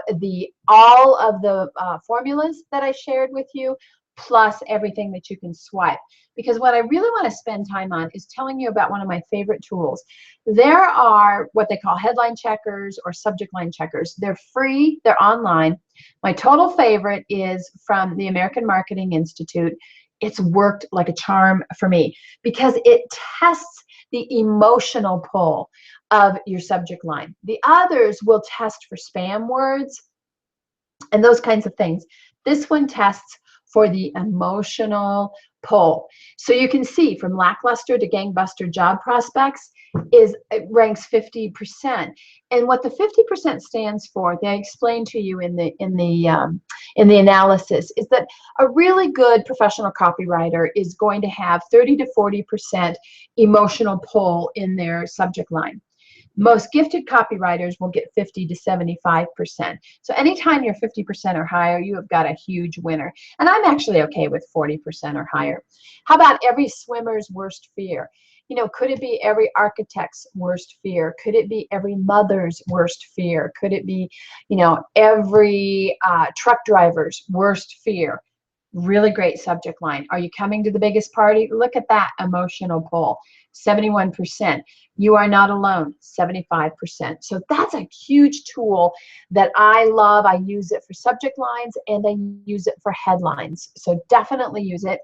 all of the formulas that I shared with you, plus everything that you can swipe. Because what I really want to spend time on is telling you about one of my favorite tools. There are what they call headline checkers or subject line checkers. They're free, they're online. My total favorite is from the American Marketing Institute. It's worked like a charm for me because it tests the emotional pull of your subject line. The others will test for spam words and those kinds of things. This one tests for the emotional pull. So you can see from lackluster to gangbuster job prospects it ranks 50%. And what the 50% stands for, they explain to you in the analysis, is that a really good professional copywriter is going to have 30 to 40% emotional pull in their subject line. Most gifted copywriters will get 50 to 75%. So anytime you're 50% or higher, you have got a huge winner. And I'm actually okay with 40% or higher. How about every swimmer's worst fear? You know, could it be every architect's worst fear? Could it be every mother's worst fear? Could it be, you know, every truck driver's worst fear? Really great subject line. Are you coming to the biggest party? Look at that emotional pull, 71%. You are not alone, 75%. So that's a huge tool that I love. I use it for subject lines and I use it for headlines. So definitely use it.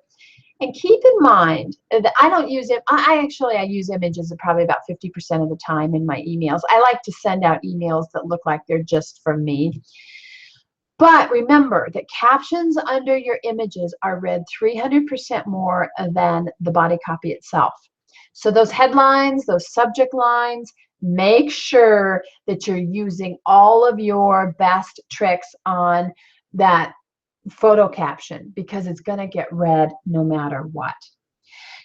And keep in mind that I don't use it. I use images probably about 50% of the time in my emails. I like to send out emails that look like they're just from me. But remember that captions under your images are read 300% more than the body copy itself. So those headlines, those subject lines, make sure that you're using all of your best tricks on that photo caption, because it's going to get read no matter what.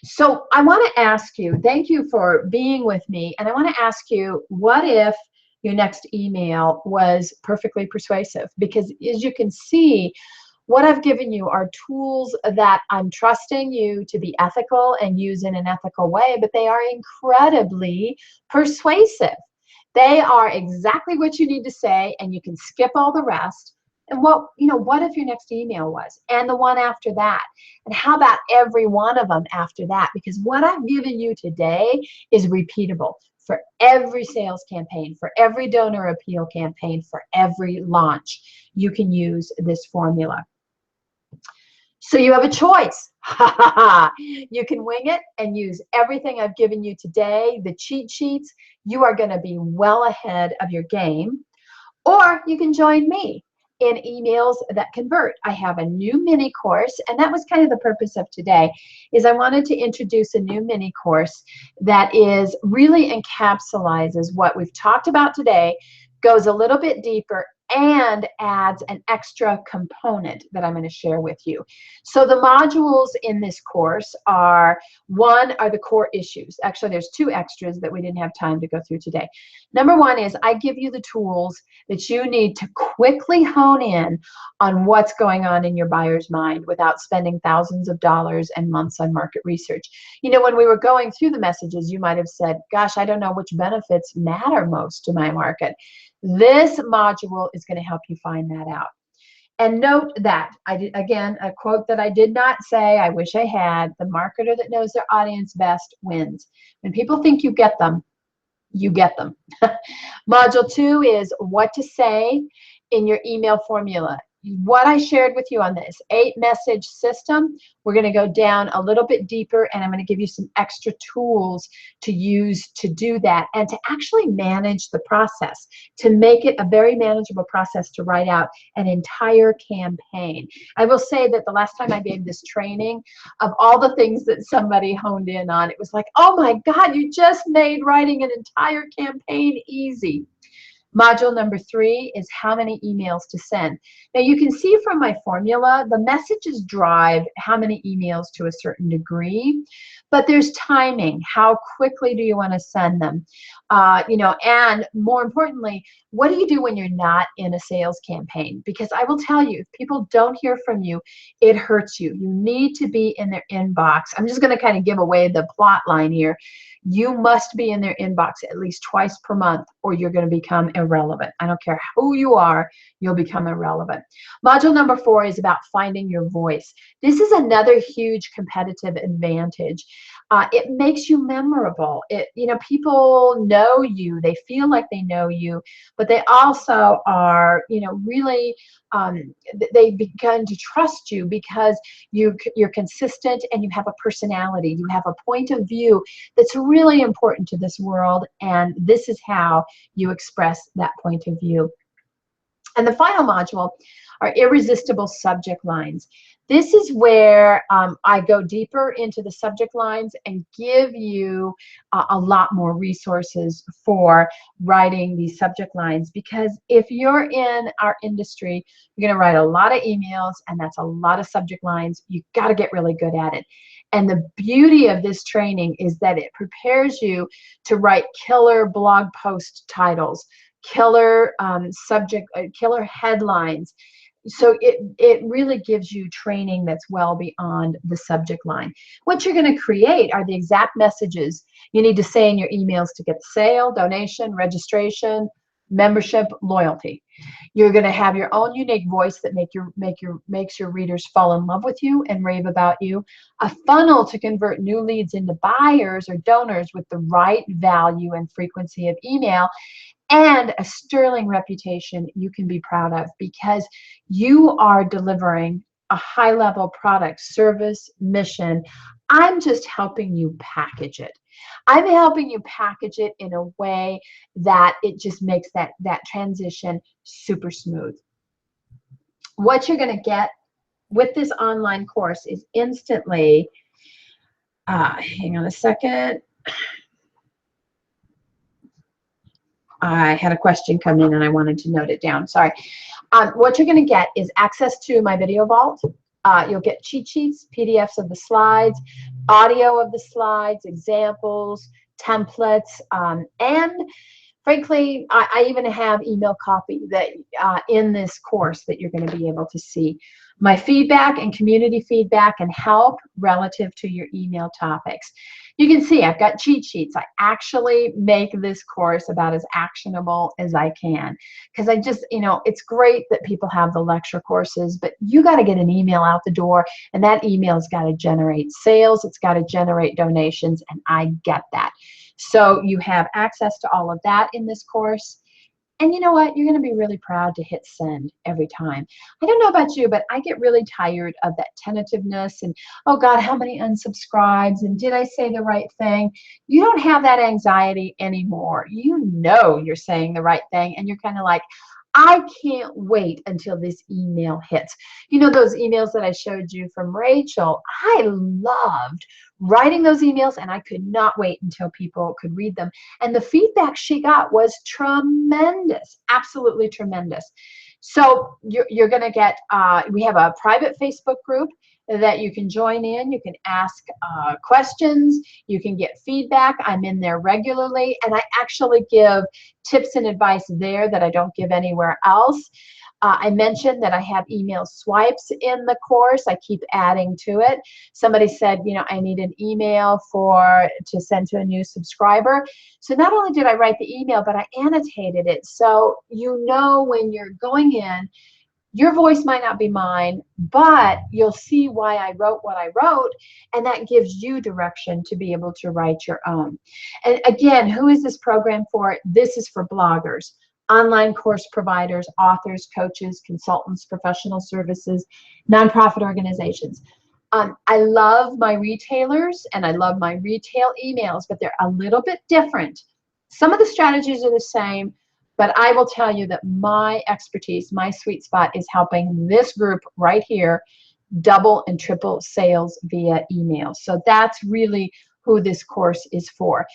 So I want to ask you, thank you for being with me, and I want to ask you, what if your next email was perfectly persuasive? Because as you can see, what I've given you are tools that I'm trusting you to be ethical and use in an ethical way, but they are incredibly persuasive. They are exactly what you need to say, and you can skip all the rest. And what if your next email was, and the one after that, and how about every one of them after that? Because what I've given you today is repeatable for every sales campaign, for every donor appeal campaign, for every launch. You can use this formula. So you have a choice. You can wing it and use everything I've given you today, the cheat sheets. You are going to be well ahead of your game. Or you can join me in emails that convert. I have a new mini course, and that was kind of the purpose of today, is I wanted to introduce a new mini course that is really encapsulates what we've talked about today, goes a little bit deeper, and adds an extra component that I'm going to share with you. So the modules in this course are, one are the core issues. Actually, there's 2 extras that we didn't have time to go through today. Number 1 is I give you the tools that you need to quickly hone in on what's going on in your buyer's mind without spending thousands of dollars and months on market research. You know, when we were going through the messages, you might have said, gosh, I don't know which benefits matter most to my market. This module is going to help you find that out. And note that, again, a quote that I did not say, I wish I had: the marketer that knows their audience best wins. When people think you get them, you get them. Module 2 is what to say in your email formula. what I shared with you on this 8-message system, we're going to go down a little bit deeper, and I'm going to give you some extra tools to use to do that and to actually manage the process, to make it a very manageable process to write out an entire campaign. I will say that the last time I gave this training, of all the things that somebody honed in on, it was like, oh my God, you just made writing an entire campaign easy. Module number 3 is how many emails to send. Now you can see from my formula, the messages drive how many emails to a certain degree, but there's timing. How quickly do you want to send them? And more importantly, what do you do when you're not in a sales campaign? Because I will tell you, if people don't hear from you, it hurts you. You need to be in their inbox. I'm just going to kind of give away the plot line here. You must be in their inbox at least twice per month, or you're going to become irrelevant. I don't care who you are, you'll become irrelevant. Module number 4 is about finding your voice. This is another huge competitive advantage. It makes you memorable. People know you. They feel like they know you, but they also are, really, they begin to trust you because you're consistent and you have a personality. You have a point of view that's really important to this world, and this is how you express that point of view. And the final module are irresistible subject lines. This is where I go deeper into the subject lines and give you a lot more resources for writing these subject lines, because if you're in our industry, you're going to write a lot of emails, and that's a lot of subject lines. You've got to get really good at it. And the beauty of this training is that it prepares you to write killer blog post titles, killer killer headlines. So it really gives you training that's well beyond the subject line. What you're going to create are the exact messages you need to say in your emails to get the sale, donation, registration, membership, loyalty. You're going to have your own unique voice that makes your readers fall in love with you and rave about you. A funnel to convert new leads into buyers or donors with the right value and frequency of email, and a sterling reputation you can be proud of, because you are delivering a high-level product, service, mission. I'm just helping you package it. I'm helping you package it in a way that it just makes that transition super smooth. What you're going to get with this online course is instantly, hang on a second. I had a question come in and I wanted to note it down. Sorry. What you're going to get is access to my video vault. You'll get cheat sheets, PDFs of the slides, audio of the slides, examples, templates, and frankly, I even have email copy that in this course that you're going to be able to see. My feedback and community feedback and help relative to your email topics. You can see I've got cheat sheets. I actually make this course about as actionable as I can, because I just, it's great that people have the lecture courses, but you got to get an email out the door, and that email's got to generate sales. It's got to generate donations, and I get that. So you have access to all of that in this course. And you know what? You're going to be really proud to hit send every time. I don't know about you, but I get really tired of that tentativeness and, oh God, how many unsubscribes? And did I say the right thing? You don't have that anxiety anymore. You know you're saying the right thing, and you're kind of like, I can't wait until this email hits. Those emails that I showed you from Rachel, I loved writing those emails, and I could not wait until people could read them. And the feedback she got was tremendous, absolutely tremendous. So you're going to get, we have a private Facebook group that you can join in. You can ask questions. You can get feedback. I'm in there regularly, and I actually give tips and advice there that I don't give anywhere else. I mentioned that I have email swipes in the course. I keep adding to it. Somebody said, I need an email to send to a new subscriber. So not only did I write the email, but I annotated it. So when you're going in, your voice might not be mine, but you'll see why I wrote what I wrote, and that gives you direction to be able to write your own. And again, who is this program for? This is for bloggers. online course providers, authors, coaches, consultants, professional services, nonprofit organizations. I love my retailers and I love my retail emails, but they're a little bit different. Some of the strategies are the same, but I will tell you that my expertise, my sweet spot is helping this group right here double and triple sales via email. So that's really who this course is for.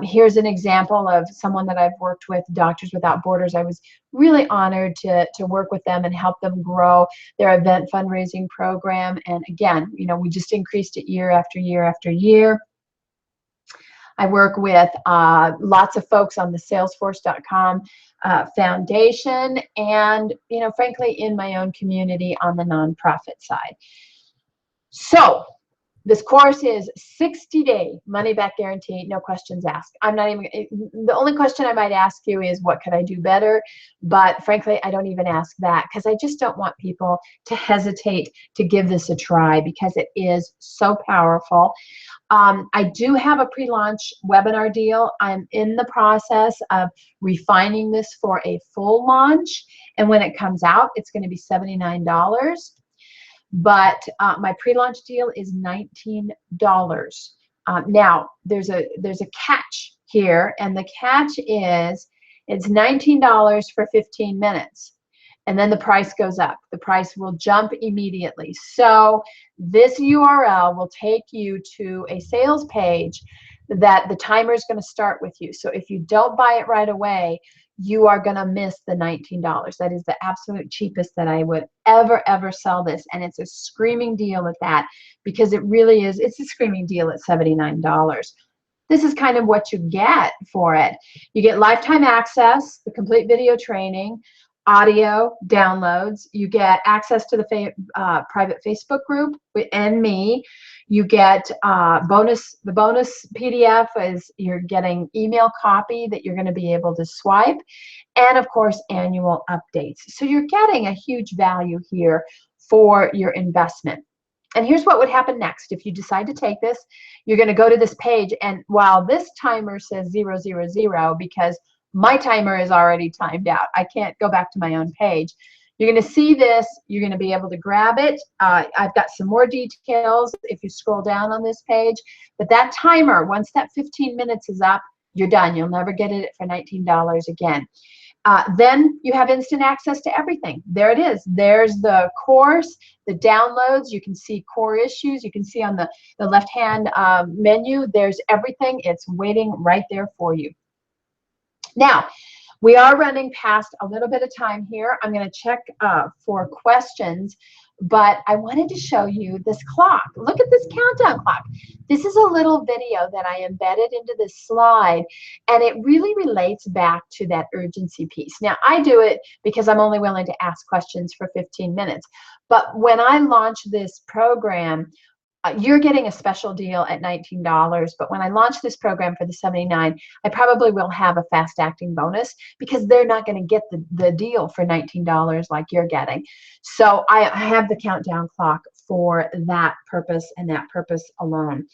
Here's an example of someone that I've worked with, Doctors Without Borders. I was really honored to work with them and help them grow their event fundraising program. And again, you know, we just increased it year after year after year. I work with lots of folks on the Salesforce.com foundation, and, you know, frankly, in my own community on the nonprofit side. So this course is 60-day money-back guarantee, no questions asked. I'm not even, the only question I might ask you is, what could I do better? But frankly, I don't even ask that, because I just don't want people to hesitate to give this a try, because it is so powerful. I do have a pre-launch webinar deal. I'm in the process of refining this for a full launch, and when it comes out, it's going to be $79. But my pre-launch deal is $19. Now, there's a catch here, and the catch is it's $19 for 15 minutes. And then the price goes up. The price will jump immediately. So this URL will take you to a sales page that the timer is going to start with you. So if you don't buy it right away, you are going to miss the $19. That is the absolute cheapest that I would ever sell this. And it's a screaming deal at that, because it really is. It's a screaming deal at $79. This is kind of what you get for it. You get lifetime access, the complete video training, audio downloads. You get access to the private Facebook group and me. You get the bonus PDF is you're getting email copy that you're going to be able to swipe, and of course annual updates. So you're getting a huge value here for your investment. And here's what would happen next. If you decide to take this, you're going to go to this page, and while this timer says 000, because my timer is already timed out, I can't go back to my own page. You're going to see this. You're going to be able to grab it. I've got some more details if you scroll down on this page. But that timer, once that 15 minutes is up, you're done. You'll never get it for $19 again. Then you have instant access to everything. There it is. There's the course, the downloads. You can see core issues. You can see on the left-hand menu, there's everything. It's waiting right there for you. Now, we are running past a little bit of time here. I'm going to check for questions, but I wanted to show you this clock. Look at this countdown clock. This is a little video that I embedded into this slide, and it really relates back to that urgency piece. Now, I do it because I'm only willing to ask questions for 15 minutes, but when I launch this program, you're getting a special deal at $19, but when I launch this program for the $79, I probably will have a fast acting bonus, because they're not going to get the deal for $19 like you're getting. So I have the countdown clock for that purpose and that purpose alone.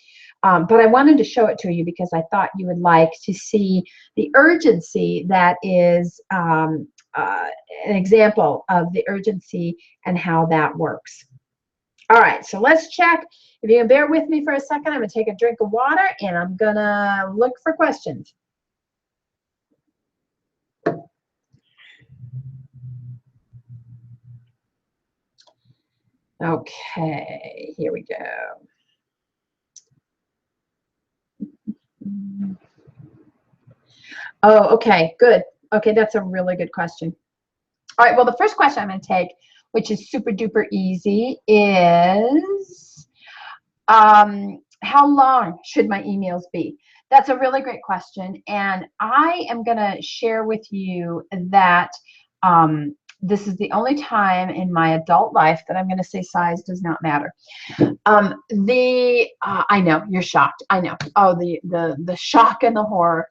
But I wanted to show it to you because I thought you would like to see the urgency that is an example of the urgency and how that works. All right, so let's check. If you can bear with me for a second, I'm going to take a drink of water, and I'm going to look for questions. Okay, here we go. Oh, okay, good. Okay, that's a really good question. All right, well, the first question I'm going to take, which is super duper easy, is how long should my emails be? That's a really great question, and I am going to share with you that this is the only time in my adult life that I'm going to say size does not matter. I know you're shocked. I know. Oh, the shock and the horror.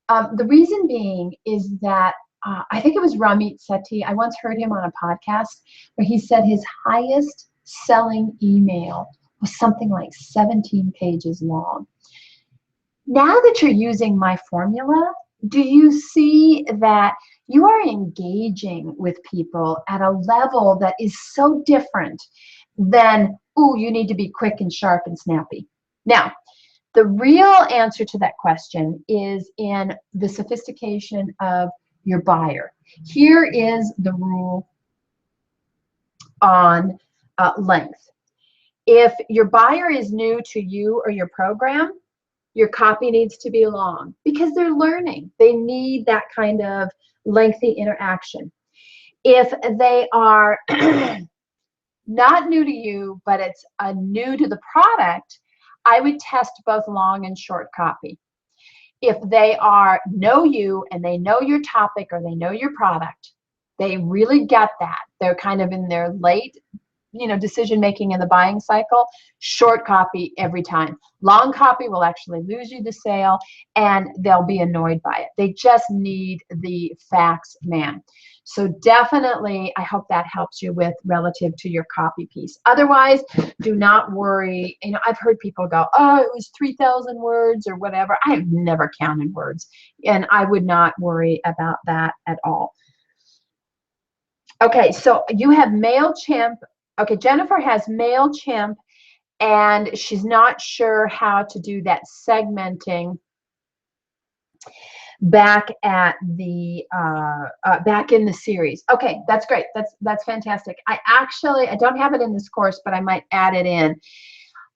The reason being is that I think it was Ramit Sethi. I once heard him on a podcast where he said his highest selling email was something like 17 pages long. Now that you're using my formula, do you see that You are engaging with people at a level that is so different than, ooh, you need to be quick and sharp and snappy. Now, the real answer to that question is in the sophistication of your buyer. Here is the rule on length. If your buyer is new to you or your program, your copy needs to be long because they're learning. They need that kind of lengthy interaction. If they are not new to you, but it's new to the product, I would test both long and short copy. If they know you and they know your topic or they know your product, they really get that. They're kind of in their late decision making in the buying cycle, short copy every time. Long copy will actually lose you the sale and they'll be annoyed by it. They just need the facts, man. So definitely, I hope that helps you with relative to your copy piece. Otherwise, do not worry. I've heard people go, oh, it was 3,000 words or whatever. I have never counted words, and I would not worry about that at all. Okay, so you have MailChimp. Okay, Jennifer has MailChimp, and she's not sure how to do that segmenting back at the back in the series. Okay, that's great. That's fantastic. I don't have it in this course, but I might add it in.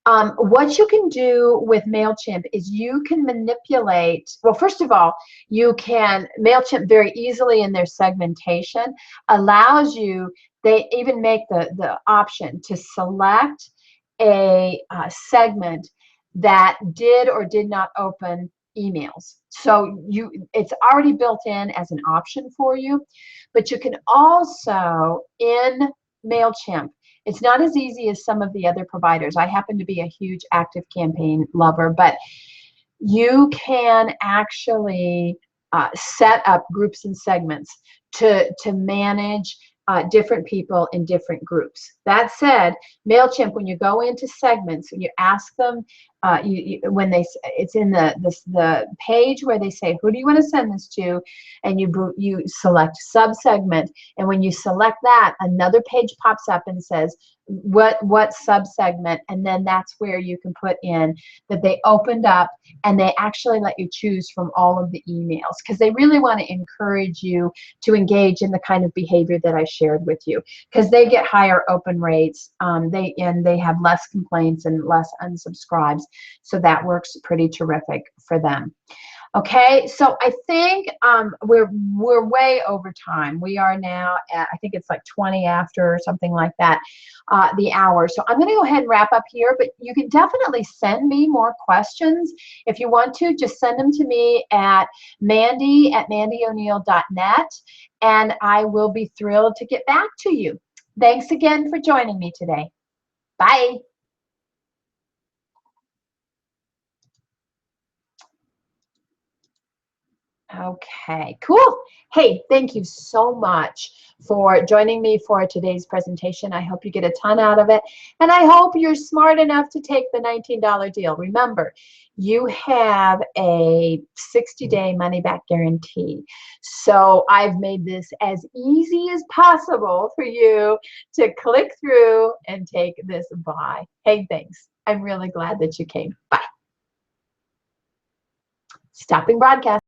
What you can do with MailChimp is you can manipulate, well, first of all, MailChimp very easily in their segmentation allows you, they even make the option to select a segment that did or did not open emails. So it's already built in as an option for you, but you can also in MailChimp, it's not as easy as some of the other providers. I happen to be a huge ActiveCampaign lover, but you can actually set up groups and segments to manage different people in different groups. That said, MailChimp, when you go into segments, when you ask them, it's in the page where they say, who do you want to send this to? And you select sub-segment. And when you select that, another page pops up and says, what sub-segment? And then that's where you can put in that they opened up, and they actually let you choose from all of the emails because they really want to encourage you to engage in the kind of behavior that I shared with you, because they get higher open rates, they have less complaints and less unsubscribes, so that works pretty terrific for them. Okay, so I think we're way over time. We are now at, I think it's like 20 after or something like that, the hour. So I'm going to go ahead and wrap up here, but you can definitely send me more questions. If you want to, just send them to me at mandy@mandyoneil.net, and I will be thrilled to get back to you. Thanks again for joining me today. Bye. Okay, cool. Hey, thank you so much for joining me for today's presentation. I hope you get a ton out of it, and I hope you're smart enough to take the $19 deal. Remember, you have a 60-day money-back guarantee. So I've made this as easy as possible for you to click through and take this buy. Hey, thanks. I'm really glad that you came. Bye. Stopping broadcast.